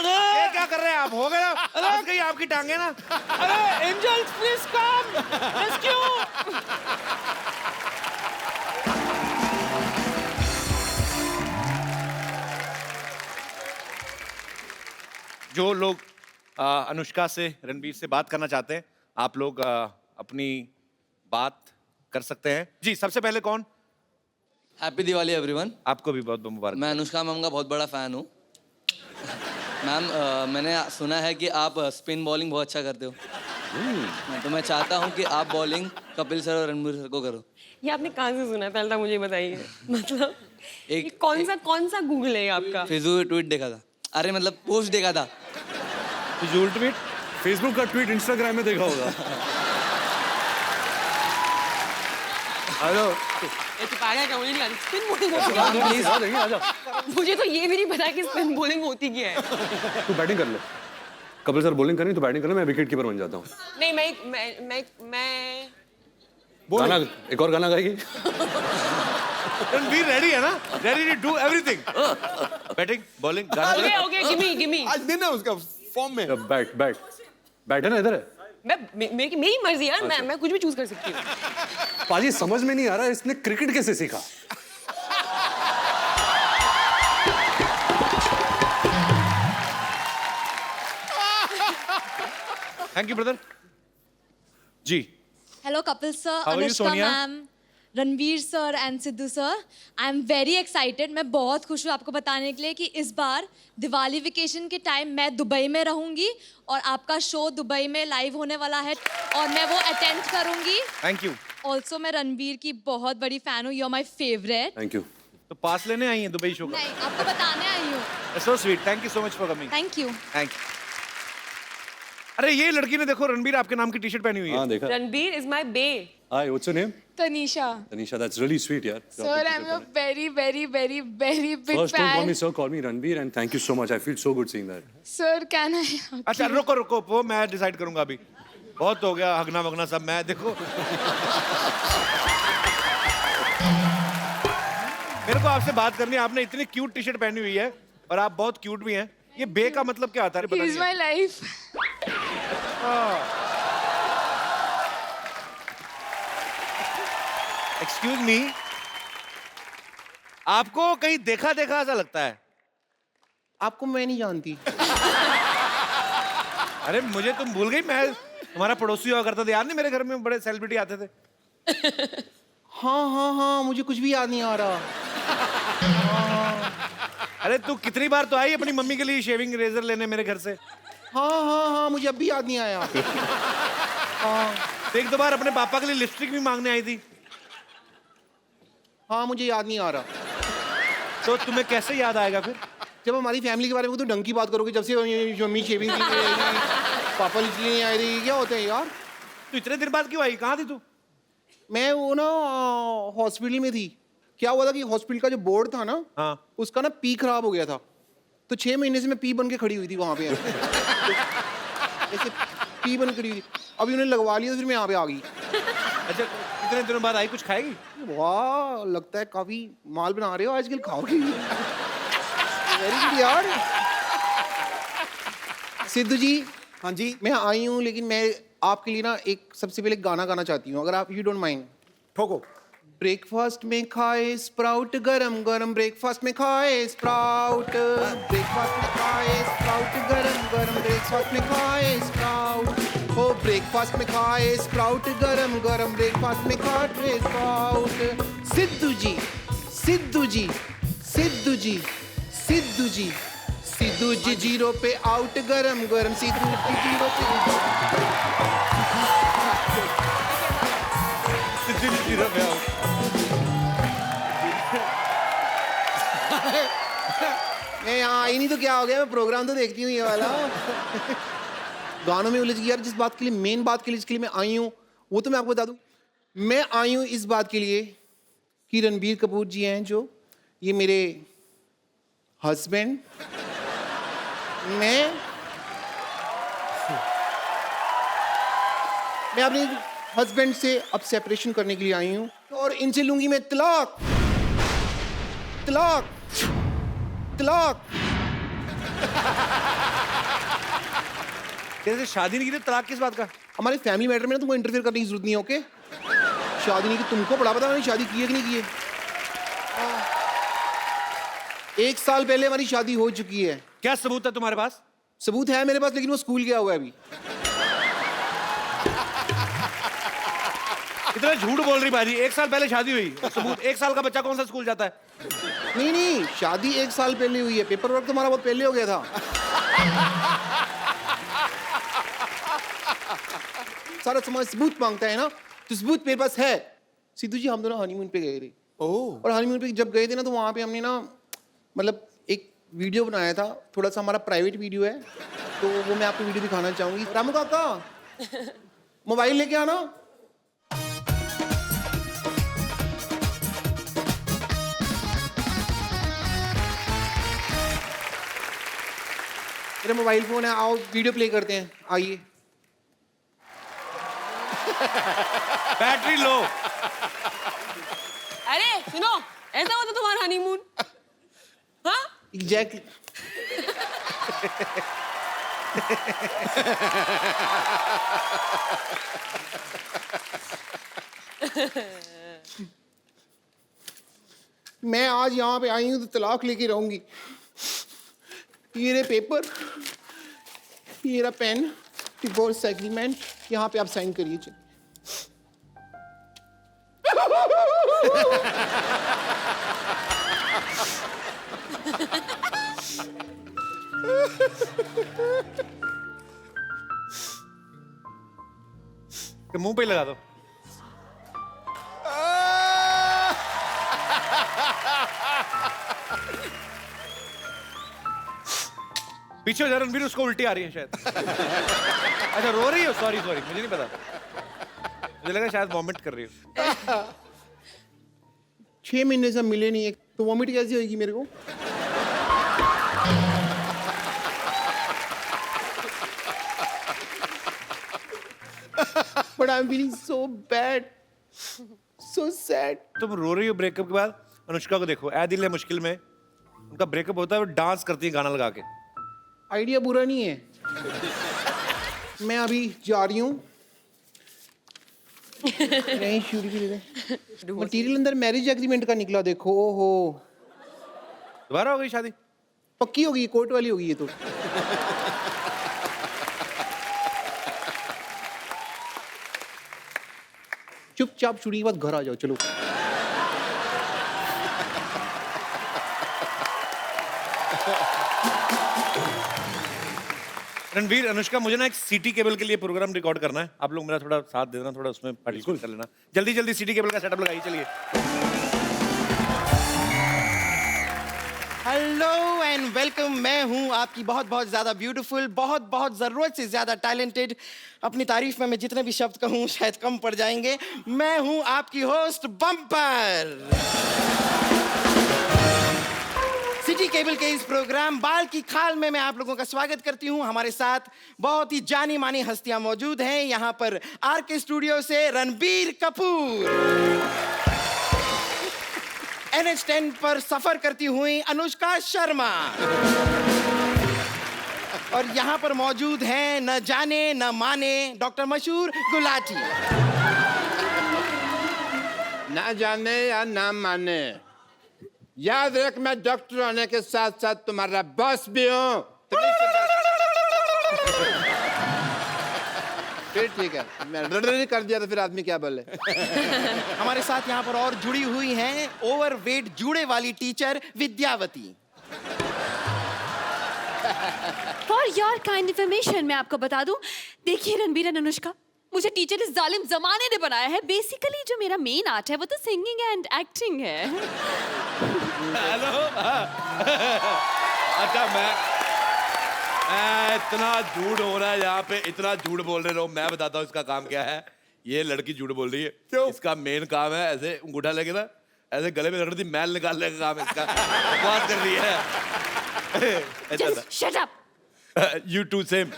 ये क्या कर रहे हैं आप? हो गया, अरे गई आपकी टांगे ना। अरे एंजल्स प्लीज कम रेस्क्यू। जो लोग अनुष्का से, रणबीर से बात करना चाहते हैं, आप लोग अपनी बात कर सकते हैं। जी, सबसे पहले कौन? Happy Diwali everyone. आपको भी बहुत बहुत मुबारक। मैं अनुष्का मैम का बहुत बड़ा फ़ैन हूँ। मैम मैंने सुना है कि आप स्पिन बॉलिंग बहुत अच्छा करते हो। तो मैं चाहता हूँ कि आप बॉलिंग कपिल सर और रणबीर सर को करो। ये आपने कहाँ से सुना है पहले तो मुझे बताइए। मतलब एक- ये कौन सा गूगल है ये आपका? फिजूल ट्वीट देखा था, अरे मतलब पोस्ट देखा था। फिजूल ट्वीट? फेसबुक का ट्वीट इंस्टाग्राम में देखा होगा। हेलो, ये तो पागल है, मुझे नहीं लगता स्पिन बॉलिंग होती मैम है। प्लीज आ जाएंगे, आ जा। मुझे तो ये भी नहीं पता कि स्पिन बॉलिंग होती क्या है। तू बैटिंग कर ले, कपिल सर बॉलिंग करें तो बैटिंग कर ले, मैं विकेट कीपर बन जाता हूँ। नहीं मैं गाना, एक और गाना गाएगी? रणबीर रेडी है ना? Ready to do everything. Batting, bowling, गाना। ओके गिमी आज दिन है उसका फॉर्म में। बैट है ना, इधर है। मेरी मर्जी यार, मैं कुछ भी चूज कर सकती हूँ। पाजी समझ में नहीं आ रहा इसने क्रिकेट कैसे सीखा। Thank you brother. जी, Hello, Kapil sir, How are you, Anushka Sonia? ma'am, Ranveer sir and Sidhu sir. I am very excited. मैं बहुत खुश हूँ आपको बताने के लिए कि इस बार दिवाली वेकेशन के टाइम मैं दुबई में रहूँगी और आपका शो दुबई में लाइव होने वाला है और मैं वो अटेंड करूँगी। Thank you. ऑल्सो मैं रणवीर की बहुत बड़ी फ़ैन हूँ, you are my favourite. Thank you. तो पास लेने आई हैं दुबई शो का? नहीं, आपको बताने आई हूँ। So sweet, thank you so much for coming. Thank you. Thank you. अरे ये लड़की ने देखो रणबीर आपके नाम की टी शर्ट पहनी हुई है। हाँ देखा। Ranbir is my bae. Hi, what's your name? Tanisha. Tanisha, that's really sweet, यार। Sir, I'm a very, very, very, very big First, don't call fan. me sir, call me Ranveer, and thank you so much. I feel so good seeing that. Sir, can I? अच्छा रुको रुको, वो मैं decide करूंगा अभी। बहुत हो गया हगना वगना सब। मैं देखो मेरे को आपसे बात करनी है। आपने इतनी क्यूट टी शर्ट पहनी हुई है और आप बहुत क्यूट भी हैं। ये बे का मतलब क्या आता है? पता He's नहीं my life. एक्सक्यूज मी, आपको कहीं देखा देखा ऐसा लगता है। आपको मैं नहीं जानती। अरे मुझे तुम भूल गई। मैं तुम्हारा पड़ोसी हुआ करता था, याद नहीं? मेरे घर में बड़े सेलिब्रिटी आते थे। हाँ, मुझे कुछ भी याद नहीं आ रहा। अरे तू कितनी बार तो आई अपनी मम्मी के लिए शेविंग रेजर लेने मेरे घर से। हाँ, मुझे अब भी याद नहीं आया। एक दो बार अपने पापा के लिए लिपस्टिक भी मांगने आई थी। हाँ, मुझे याद नहीं आ रहा। तो तुम्हें कैसे याद आएगा फिर? जब हमारी फैमिली के बारे में तो ढंग की बात करोगे, जब से मम्मी शेविंग की पापा इसलिए नहीं आए थे, क्या होते हैं यार? तू इतने दिन बाद क्यों आई? कहाँ थी तू? मैं वो ना हॉस्पिटल में थी। क्या हुआ था कि हॉस्पिटल का जो बोर्ड था ना, हाँ। उसका ना पी खराब हो गया था। तो 6 महीने से मैं पी बन के खड़ी हुई थी वहाँ पे। ऐसे पी बन के खड़ी हुई थी। अभी उन्हें लगवा लिया तो फिर मैं यहाँ पे आ गई। अच्छा, इतने दिनों बाद आई, कुछ खाएगी? वाह, लगता है काफी माल बना रहे हो आजकल, खाओगे? वेरी गुड यार। सिद्धू जी। हाँ जी। मैं आई हूँ, लेकिन मैं आपके लिए ना एक सबसे पहले गाना गाना चाहती हूँ, अगर आप यू डोंट माइंड। ठोको। ब्रेकफास्ट में खाए स्प्राउट गरम गरम, ब्रेकफास्ट में खाए स्प्राउट, ब्रेकफास्ट में खाए स्प्राउट गरम गरम, ब्रेकफास्ट में खाए स्प्राउट, हो ब्रेकफास्ट में खाए स्प्राउट गरम गरम, ब्रेकफास्ट में खाए स्प्राउट। सिद्धू जी, सिद्धू जी, सिद्धू जी, सिद्धू जी, सिद्धू जी जीरो पे आउट गरम गरम, सिद्धू जी जीरो पे मैं यहाँ आई नहीं तो क्या हो गया? मैं प्रोग्राम तो देखती हूँ ये वाला। गानों में उलझ गया। जिस बात के लिए, मेन बात के लिए जिसके लिए मैं आई हूँ, वो तो मैं आपको बता दूँ। मैं आई हूँ इस बात के लिए कि रणबीर कपूर जी हैं जो, ये मेरे हस्बैंड, मैं अपने हस्बैंड से अब सेपरेशन करने के लिए आई हूँ और इनसे लूंगी मैं तलाक, तलाक, तलाक। तेरे से शादी नहीं की तो तलाक किस बात का? हमारे फैमिली मैटर में ना तुमको इंटरफेयर करने की जरूरत नहीं है, ओके? शादी नहीं की, तुमको बड़ा पता, मैंने शादी की है कि नहीं की है? 1 साल पहले हमारी शादी हो चुकी है। क्या सबूत है तुम्हारे पास? सबूत है मेरे पास, लेकिन वो स्कूल गया हुआ है अभी। इतना झूठ बोल रही बाजी, 1 साल पहले शादी हुई, सबूत 1 साल का बच्चा कौन सा स्कूल जाता है? नहीं नहीं, शादी 1 साल पहले हुई है, पेपर वर्क तुम्हारा बहुत पहले हो गया था। सारा समाज सबूत मांगता है ना, तो सबूत मेरे पास है। सिद्धू जी, हम दोनों हनीमून पे गए थे। ओह, और हनीमून पे जब गए थे ना, तो वहाँ पे हमने ना मतलब एक वीडियो बनाया था, थोड़ा सा हमारा प्राइवेट वीडियो है, तो वो मैं आपको वीडियो दिखाना चाहूंगी। रामू काका, मोबाइल लेके आना। मेरा मोबाइल फोन है, आओ वीडियो प्ले करते हैं, आइए। Battery low. अरे सुनो, ऐसा होता तुम्हारा हनीमून? हाँ, एग्जैक्टली। मैं आज यहाँ पे आई हूँ तो तलाक लेके रहूंगी। ये रहे पेपर, ये रहा पेन, डिवोर्स एग्रीमेंट, यहाँ पे आप साइन करिए। चलिए। मुंह पे ही लगा दो। पीछे हो जा रणबीर, उसको उल्टी आ रही है शायद। अच्छा, रो रही हो? सॉरी सॉरी, मुझे नहीं पता, मुझे लगा शायद वॉमिट कर रही हो। 6 महीने से हम मिले नहीं है, तो वॉमिट कैसे होगी मेरे को? But I'm feeling so bad, so sad. तुम रो रही हो ब्रेकअप के बाद? अनुष्का को देखो, ऐ दिल है मुश्किल में, उनका ब्रेकअप होता है, वो डांस करती है गाना लगा के। आइडिया बुरा नहीं है। मैं अभी जा रही हूँ। नहीं, शूरी भी दे दे। मटीरियल अंदर मैरिज एग्रीमेंट का निकला, देखो। ओहो, दोबारा हो गई शादी? पक्की होगी, कोर्ट वाली होगी ये तो। चुपचाप शूटिंग के बाद घर आ जाओ, चलो। रणवीर, अनुष्का, मुझे ना एक सिटी केबल के लिए प्रोग्राम रिकॉर्ड करना है, आप लोग मेरा थोड़ा साथ दे देना, थोड़ा उसमें पार्टिसिपेट कर लेना। जल्दी जल्दी सिटी केबल का सेटअप लगाइए, चलिए। Hello and welcome. मैं हूं आपकी बहुत बहुत ज्यादा ब्यूटीफुल, बहुत बहुत जरूरत से ज्यादा टैलेंटेड। अपनी तारीफ में मैं जितने भी शब्द कहूं शायद कम पड़ जाएंगे। मैं हूं आपकी होस्ट बम्पर। सिटी केबल के इस प्रोग्राम बाल की खाल में मैं आप लोगों का स्वागत करती हूं। हमारे साथ बहुत ही जानी मानी हस्तियां मौजूद हैं। यहां पर आरके स्टूडियो से रणबीर कपूर, NH10 पर सफर करती हुई अनुष्का शर्मा, और यहाँ पर मौजूद हैं न जाने न माने डॉक्टर मशहूर गुलाटी। ना जाने या ना माने, याद रख, मैं डॉक्टर होने के साथ साथ तुम्हारा बॉस भी हूँ। फिर ठीक है, मैं रड़ कर दिया तो फिर आदमी क्या बोले। हमारे साथ यहाँ पर और जुड़ी हुई हैं ओवरवेट जूड़े वाली teacher Vidyavati. For your kind information मैं आपको बता दूं, देखिए रणबीर एंड अनुष्का, मुझे टीचर इस जालिम जमाने ने बनाया है। बेसिकली जो मेरा मेन आर्ट है वो तो सिंगिंग एंड एक्टिंग है। हेलो। अच्छा, मैं इतना झूठ हो रहा है यहाँ पे, इतना झूठ बोल रहे हो। मैं बताता हूँ इसका काम क्या है। ये लड़की झूठ बोल रही है। क्यों? इसका मेन काम है ऐसे अंगूठा लेके ना ऐसे गले में रगड़ दी, मैल निकालने का काम है इसका। बकवास कर रही है। Just shut up. You too same.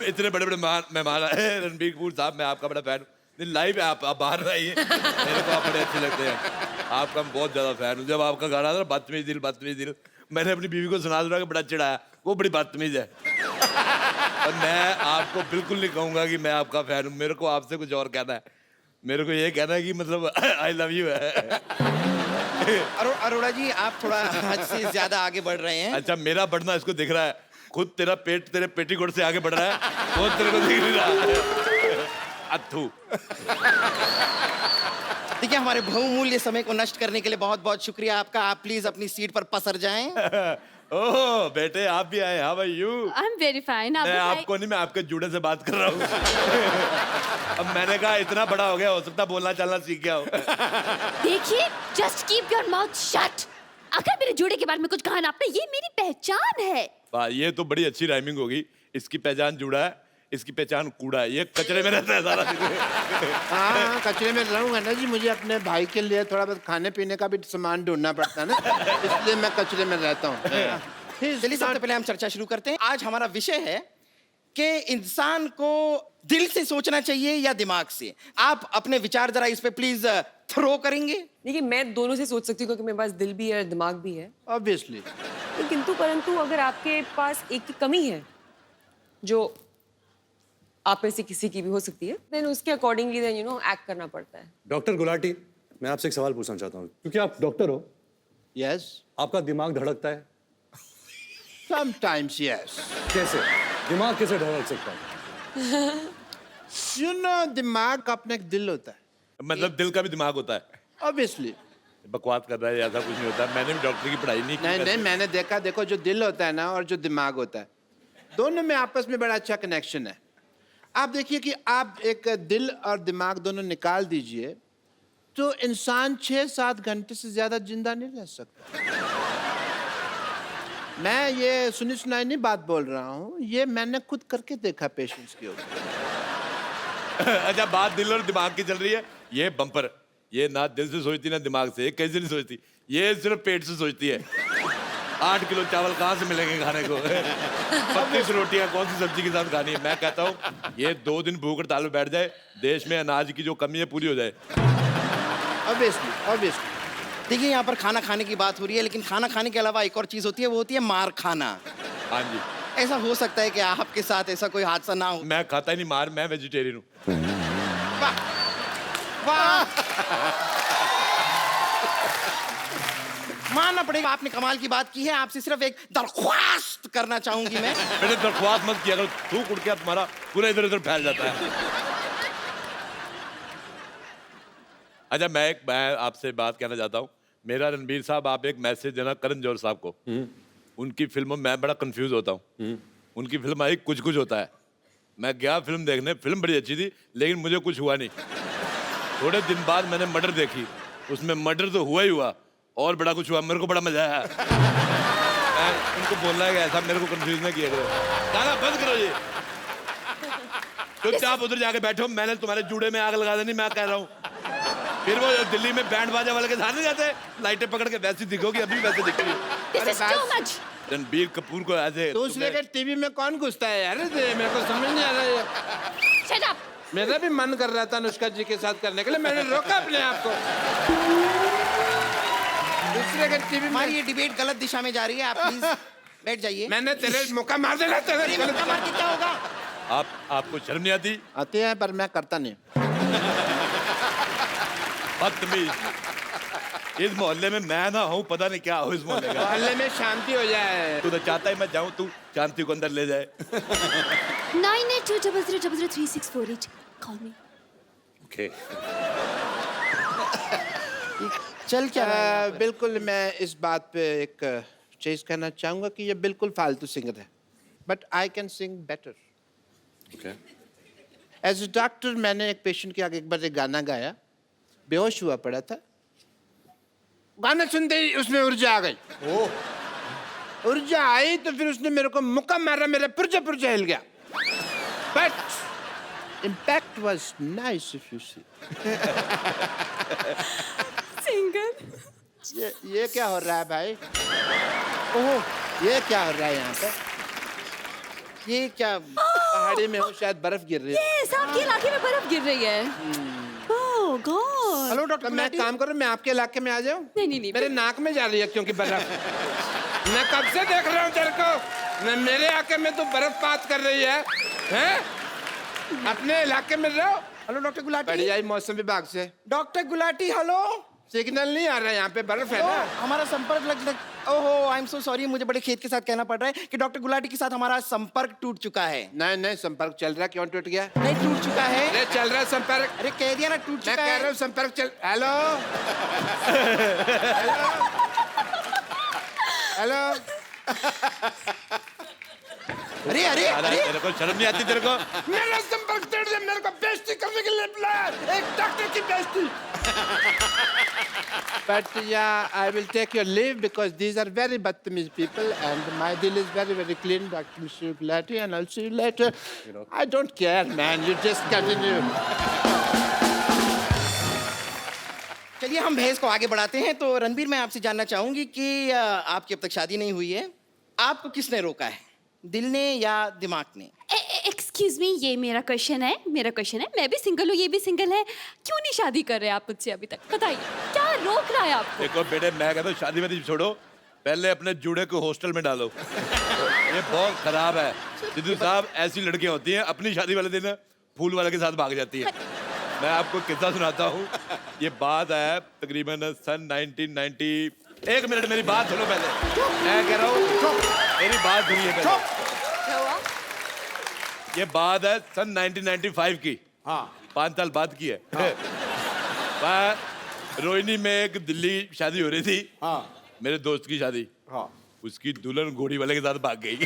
इतने बड़े बड़े मेहमान आए रणबीर कपूर साहब, मैं आपका बड़ा फैन हूँ। लाइव है, आप बाहर रहिए, मेरे को आप बड़े अच्छे लगते हैं। आपका मैं बहुत ज्यादा फैन हूँ। जब आपका गाना था ना बदतमीज दिल, मैंने अपनी बीवी को सुना के बड़ा चिढ़ाया, वो बड़ी बदतमीज है। और मैं आपको बिल्कुल नहीं कहूंगा कि मैं आपका फैन हूँ। मेरे को आपसे कुछ और कहना है। मेरे को ये कहना है कि मतलब आई लव यू है। अरोड़ा जी, आप थोड़ा हद से ज्यादा आगे बढ़ रहे हैं। अच्छा, मेरा बढ़ना इसको दिख रहा है, खुद तेरा पेट तेरे पेटीकोट से आगे बढ़ रहा है, वो तेरे को दिख नहीं रहा। अथू। देखिए, हमारे बहुमूल्य समय को नष्ट करने के लिए बहुत बहुत शुक्रिया आपका। आप प्लीज अपनी सीट पर पसर जाएं। ओह बेटे, आप भी आए। How are you? I am very fine. मैं आपको नहीं, मैं आपके जूड़े से बात कर रहा हूँ। अब मैंने कहा इतना बड़ा हो गया, हो सकता बोलना चलना सीख गया हो। देखिए, just keep your mouth shut. अगर मेरे जोड़े के बारे में कुछ कहा ना आपने, ये मेरी पहचान है। वाह, ये तो बड़ी अच्छी राइमिंग होगी। इसकी पहचान जूड़ा है, इसकी पहचान कूड़ा है। ये कचरे में रहता है सारा दिन। हाँ, कचरे में रहूंगा ना जी, मुझे अपने भाई के लिए थोड़ा बहुत खाने पीने का भी सामान ढूंढना पड़ता है ना, इसलिए मैं कचरे में रहता हूँ। चलिए, सबसे पहले हम चर्चा शुरू करते हैं। आज हमारा विषय है कि इंसान को दिल से सोचना चाहिए या दिमाग से। आप अपने विचार जरा इस पे प्लीज थ्रो करेंगे। देखिए, मैं दोनों से सोच सकती हूँ क्योंकि मेरे पास दिल भी है, दिमाग भी है। ऑब्वियसली। किंतु परंतु अगर आपके पास एक की कमी है, जो आप में से किसी की भी हो सकती है, देन उसके अकॉर्डिंगली देन एक्ट करना पड़ता है। डॉक्टर गुलाटी, मैं आपसे एक सवाल पूछना चाहता हूँ, क्योंकि आप डॉक्टर हो। यस। आपका दिमाग धड़कता है? Sometimes yes. कैसे? दिमाग कैसे धड़क सकता है? यू नो, दिमाग का अपना एक दिल होता है। मतलब दिल का भी दिमाग होता है? ऑब्वियसली। बकवास कर रहा है, ऐसा कुछ नहीं होता। मैंने भी डॉक्टर की पढ़ाई नहीं की। नहीं, मैंने देखा, देखो जो दिल होता है ना और जो दिमाग होता है, दोनों में आपस में बड़ा अच्छा कनेक्शन है। आप देखिए कि आप एक दिल और दिमाग दोनों निकाल दीजिए तो इंसान 6-7 घंटे से ज्यादा जिंदा नहीं रह सकता। मैं ये सुनी सुनाई नहीं बात बोल रहा हूँ, ये मैंने खुद करके देखा पेशेंट्स के ऊपर। अच्छा, बात दिल और दिमाग की चल रही है। ये बम्पर, ये ना दिल से सोचती ना दिमाग से। ये कैसे नहीं सोचती? ये सिर्फ पेट से सोचती है। 8 किलो चावल कहाँ से मिलेंगे खाने को? 32 रोटियां कौन सी सब्जी के साथ खानी है? मैं कहता हूँ ये 2 दिन भूख हड़ताल में बैठ जाए, देश में अनाज की जो कमी है पूरी हो जाए। Obviously, obviously. देखिए, यहाँ पर खाना खाने की बात हो रही है, लेकिन खाना खाने के अलावा एक और चीज होती है, वो होती है मार खाना। हाँ जी। ऐसा हो सकता है कि आपके साथ ऐसा कोई हादसा ना हो। मैं खाता ही नहीं मार, मैं वेजिटेरियन हूँ। मानना पड़ेगा, आपने कमाल की बात की है। आपसे सिर्फ एक दरख्वास्त करना चाहूंगी मैं। मैंने दरख्वास्त मत किया, अगर थूक उड़ के तुम्हारा पूरा इधर उधर फैल जाता है। अच्छा, मैं आपसे बात कहना चाहता हूँ। मेरा रणबीर साहब, आप एक मैसेज देना करण जौहर साहब को। उनकी फिल्मों में मैं बड़ा कंफ्यूज होता हूँ। उनकी फिल्म आई कुछ कुछ होता है। मैं गया फिल्म देखने, फिल्म बड़ी अच्छी थी, लेकिन मुझे कुछ हुआ नहीं। थोड़े दिन बाद मैंने मर्डर देखी, उसमें मर्डर तो हुआ ही हुआ और बड़ा कुछ हुआ। मेरे को बड़ा मजा आया। मैं उनको बोलना है कि ऐसा मेरे को कंफ्यूज ना किया करो। गाना बंद करो ये। चुपचाप उधर जाके बैठो, मैंने तुम्हारे जूड़े में आग लगा देनी, मैं कह रहा हूँ। फिर वो दिल्ली में बैंड बाजा वाले के साथ नहीं जाते, लाइटें पकड़ के वैसी दिखोगी, अभी वैसे दिख रही है। रणबीर कपूर को ऐसे दूसरे के टीवी में कौन घुसता है यार? मेरे को समझ नहीं आ रहा है। Shut up. मेरा भी मन कर रहा था अनुष्का जी के साथ करने के लिए, मैंने रोका अपने आप को। दूसरे के टीवी में हमारी ये डिबेट गलत दिशा में जा रही है। आप प्लीज बैठ जाइए। मैंने तेरे मौका मार देना, तेरे मौका मार के क्या होगा? आपको शर्म नहीं आती? आती है, पर मैं करता नहीं। बदतमीज। इस मोहल्ले में मैं ना हूँ, पता नहीं क्या हो इस मोहल्ले का। मोहल्ले में शांति हो जाए। तू तो चाहता है मैं जाऊँ, तू शांति को अंदर ले जाए। 9820036448. Call me. Okay. चल क्या रहा है? बिल्कुल, मैं इस बात पे एक चीज कहना चाहूंगा कि ये बिल्कुल फालतू सिंगर है, but I can sing better. Okay. As a doctor मैंने एक पेशेंट के आगे एक बार एक गाना गाया, बेहोश हुआ पड़ा था। गाना सुनते ही उसमें ऊर्जा आ गई। ऊर्जा आई तो फिर उसने मेरे को मुक्का मारा, मेरा पुर्जा पुर्जा हिल गया। But impact was nice if you see. Singer. ये क्या हो रहा है भाई? ओह, ये क्या हो रहा है यहाँ पे? ये क्या पहाड़ी में हो, शायद बर्फ गिर रही है। यस, आपके इलाके में बर्फ गिर रही है। ओह गॉड। हेलो डॉक्टर, मैं एक काम करूँ, मैं आपके इलाके में आ जाऊँ? नहीं। मेरे नाक में जा रही है क्योंकि बर्फ। मैं कब से देख रहा हूँ तेरे को। मेरे इलाके में तो बर्फपात कर रही है, हैं? अपने इलाके में रहो। Hello doctor Gulati. बढ़िया ही मौसम विभाग से। Doctor Gulati, hello. सिग्नल नहीं आ रहा है यहाँ पे, बर्फ है ना। हमारा संपर्क लग ओहो, आई एम सो सॉरी, मुझे बड़े खेद के साथ कहना पड़ रहा है कि डॉक्टर गुलाटी के साथ हमारा संपर्क टूट चुका है। नहीं नहीं, संपर्क चल रहा है। क्यों टूट गया? नहीं, टूट चुका है। अरे चल रहा है संपर्क। अरे कह दिया ना, टूट मैं चुका कह है। रहा हूँ संपर्क चल। Hello hello. अरे अरे अरे, तेरे को शर्म नहीं आती तेरे को? मेरा संपर्क तोड़ दिया, मेरे को बेइज्जती करने के लिए बुलाया, एक डॉक्टर की बेइज्जती। But yeah, I will take your leave because these are very bad people and my deal is very, very clean, Dr. Mr. Gulati, and I'll see you later. I don't care, man. You just continue. चलिए हम बहस को आगे बढ़ाते हैं। तो रणबीर, मैं आपसे जानना चाहूंगी कि आपकी अब तक शादी नहीं हुई है, आपको किसने रोका है, दिल ने या दिमाग ने? एक्सक्यूज मी, ये मेरा क्वेश्चन है, मैं भी सिंगल हूँ, ये भी सिंगल है, क्यों नहीं शादी कर रहे आप मुझसे अभी तक? बताइए क्या रोक रहा है आपको? देखो बेटे, मैं कहता हूँ शादी वादी छोड़ो, पहले अपने जूड़े को हॉस्टल में डालो। ये बहुत खराब है सिद्धू साहब। ऐसी लड़कियां होती हैं अपनी शादी वाले दिन फूल वाले के साथ भाग जाती हैं। मैं आपको किस्सा सुनाता हूँ। ये बात है तकरीबन सन 1990। एक मिनट, मेरी बात सुनो पहले। मैं कह रहा हूँ मेरी बात सुनिए पहले। क्या हुआ? ये बात है सन 1995 की। हाँ, 5 साल बाद की है। वहाँ रोहिणी में एक दिल्ली शादी हो रही थी। हाँ, मेरे दोस्त की शादी। हाँ, उसकी दुल्हन घोड़ी वाले के साथ भाग गई।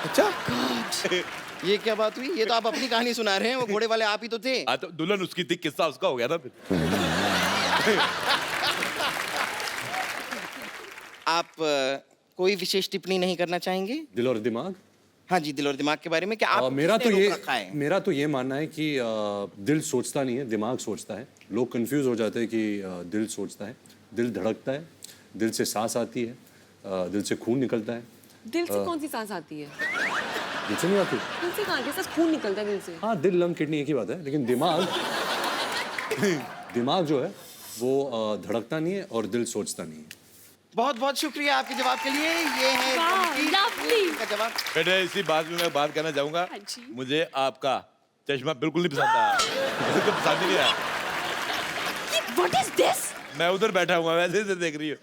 अच्छा, ये क्या बात हुई? ये तो आप अपनी कहानी सुना रहे हैं, वो घोड़े वाले आप ही तो थे। हाँ, तो दुल्हन उसकी थी, किस्सा उसका हो गया ना फिर। आप कोई विशेष टिप्पणी नहीं करना चाहेंगे? दिल और दिमाग? हाँ जी, दिल और दिमाग के बारे में क्या आप मेरा तो ये मानना है कि दिल सोचता नहीं है, दिमाग सोचता है। लोग कंफ्यूज हो जाते हैं कि दिल सोचता है, दिल धड़कता है, दिल से सांस आती है, दिल से खून निकलता है। दिल से कौन सी सांस आती है? दिल से नहीं आती? दिल से कहाँ? जैसा खून निकलता है दिल से। हाँ, दिल, लंग, किडनी एक ही बात है, लेकिन दिमाग जो है वो धड़कता नहीं है और दिल सोचता नहीं है। बहुत बहुत शुक्रिया आपके जवाब के लिए। ये है रणबीर का जवाब। बेटे, इसी बात में मैं बात करना चाहूंगा। मुझे आपका चश्मा बिल्कुल नहीं पसंद आया। बिल्कुल पसंद नहीं आया। What is this? मैं उधर बैठा हुआ, वैसे से देख रही हूँ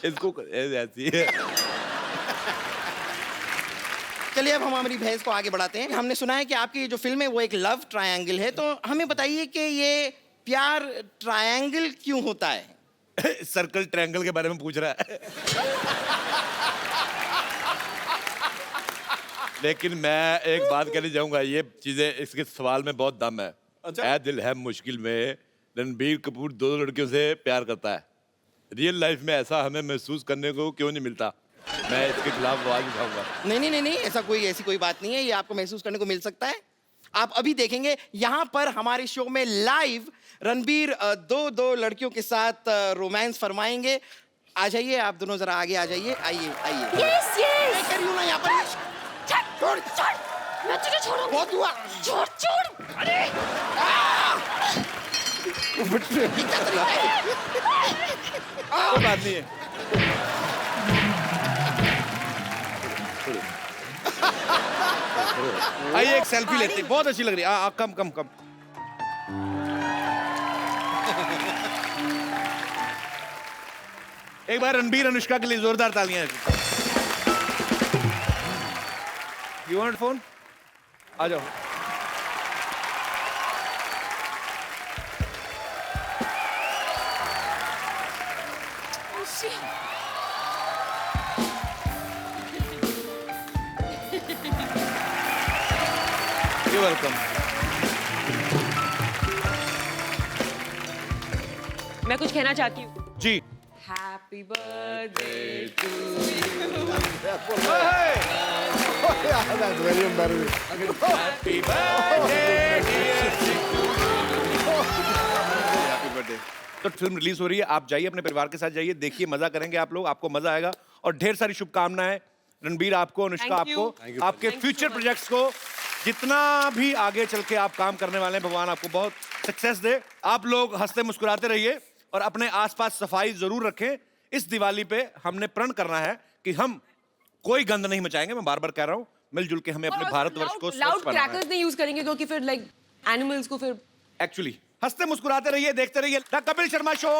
इसको, ऐसी है। चलिए अब हम हमारी बहस को आगे बढ़ाते हैं। हमने सुना है कि आपकी जो फिल्म है वो एक लव ट्रायंगल है, तो हमें बताइए कि ये प्यार ट्रायंगल क्यों होता है? सर्कल ट्रायंगल के बारे में पूछ रहा है। लेकिन मैं एक बात कहना चाहूंगा, ये चीजें, इसके सवाल में बहुत दम है। ऐ दिल है मुश्किल में, रणबीर कपूर 2 लड़कियों से प्यार करता है। रियल लाइफ में ऐसा हमें महसूस करने को क्यों नहीं मिलता? मैं इसके खिलाफ आवाज उठाऊंगा। नहीं, ऐसी कोई बात नहीं है, ये आपको महसूस करने को मिल सकता है। आप अभी देखेंगे यहाँ पर हमारे शो में लाइव रणबीर 2 लड़कियों के साथ रोमांस फरमाएंगे। आ जाइए आप दोनों, जरा आगे आ जाइए। आइए। Yes, yes. मैं कर रही हूँ ना यहाँ पर। छोड़, मैं तुझे छोड़ूंगी। बहुत हुआ। छोड़। अरे ये क्या तरीका है? कोई बात नहीं है। आइए एक सेल्फी लेते हैं, बहुत अच्छी लग रही है। कम। एक बार रणबीर अनुष्का के लिए जोरदार तालियां। You want phone? आ जाओ। You welcome. मैं कुछ कहना चाहती हूँ। जी। Happy birthday to happy birthday. तो फिल्म रिलीज हो रही है, आप जाइए अपने परिवार के साथ, जाइए, देखिए, मजा करेंगे आप लोग, आपको मजा आएगा। और ढेर सारी शुभकामनाएं रणबीर आपको, अनुष्का आपको, आपके फ्यूचर प्रोजेक्ट्स को, जितना भी आगे चल के आप काम करने वाले हैं, भगवान आपको बहुत सक्सेस दे। आप लोग हंसते मुस्कुराते रहिए और अपने आसपास सफाई जरूर रखें। इस दिवाली पे हमने प्रण करना है कि हम कोई गंद नहीं मचाएंगे। मैं बार बार कह रहा हूँ, मिलजुल के हमें अपने भारतवर्ष को लाउड स्वच्छ बनाना है। क्रैकर्स नहीं यूज करेंगे क्योंकि फिर लाइक एनिमल्स को फिर एक्चुअली हंसते मुस्कुराते रहिए, देखते रहिए द कपिल शर्मा शो।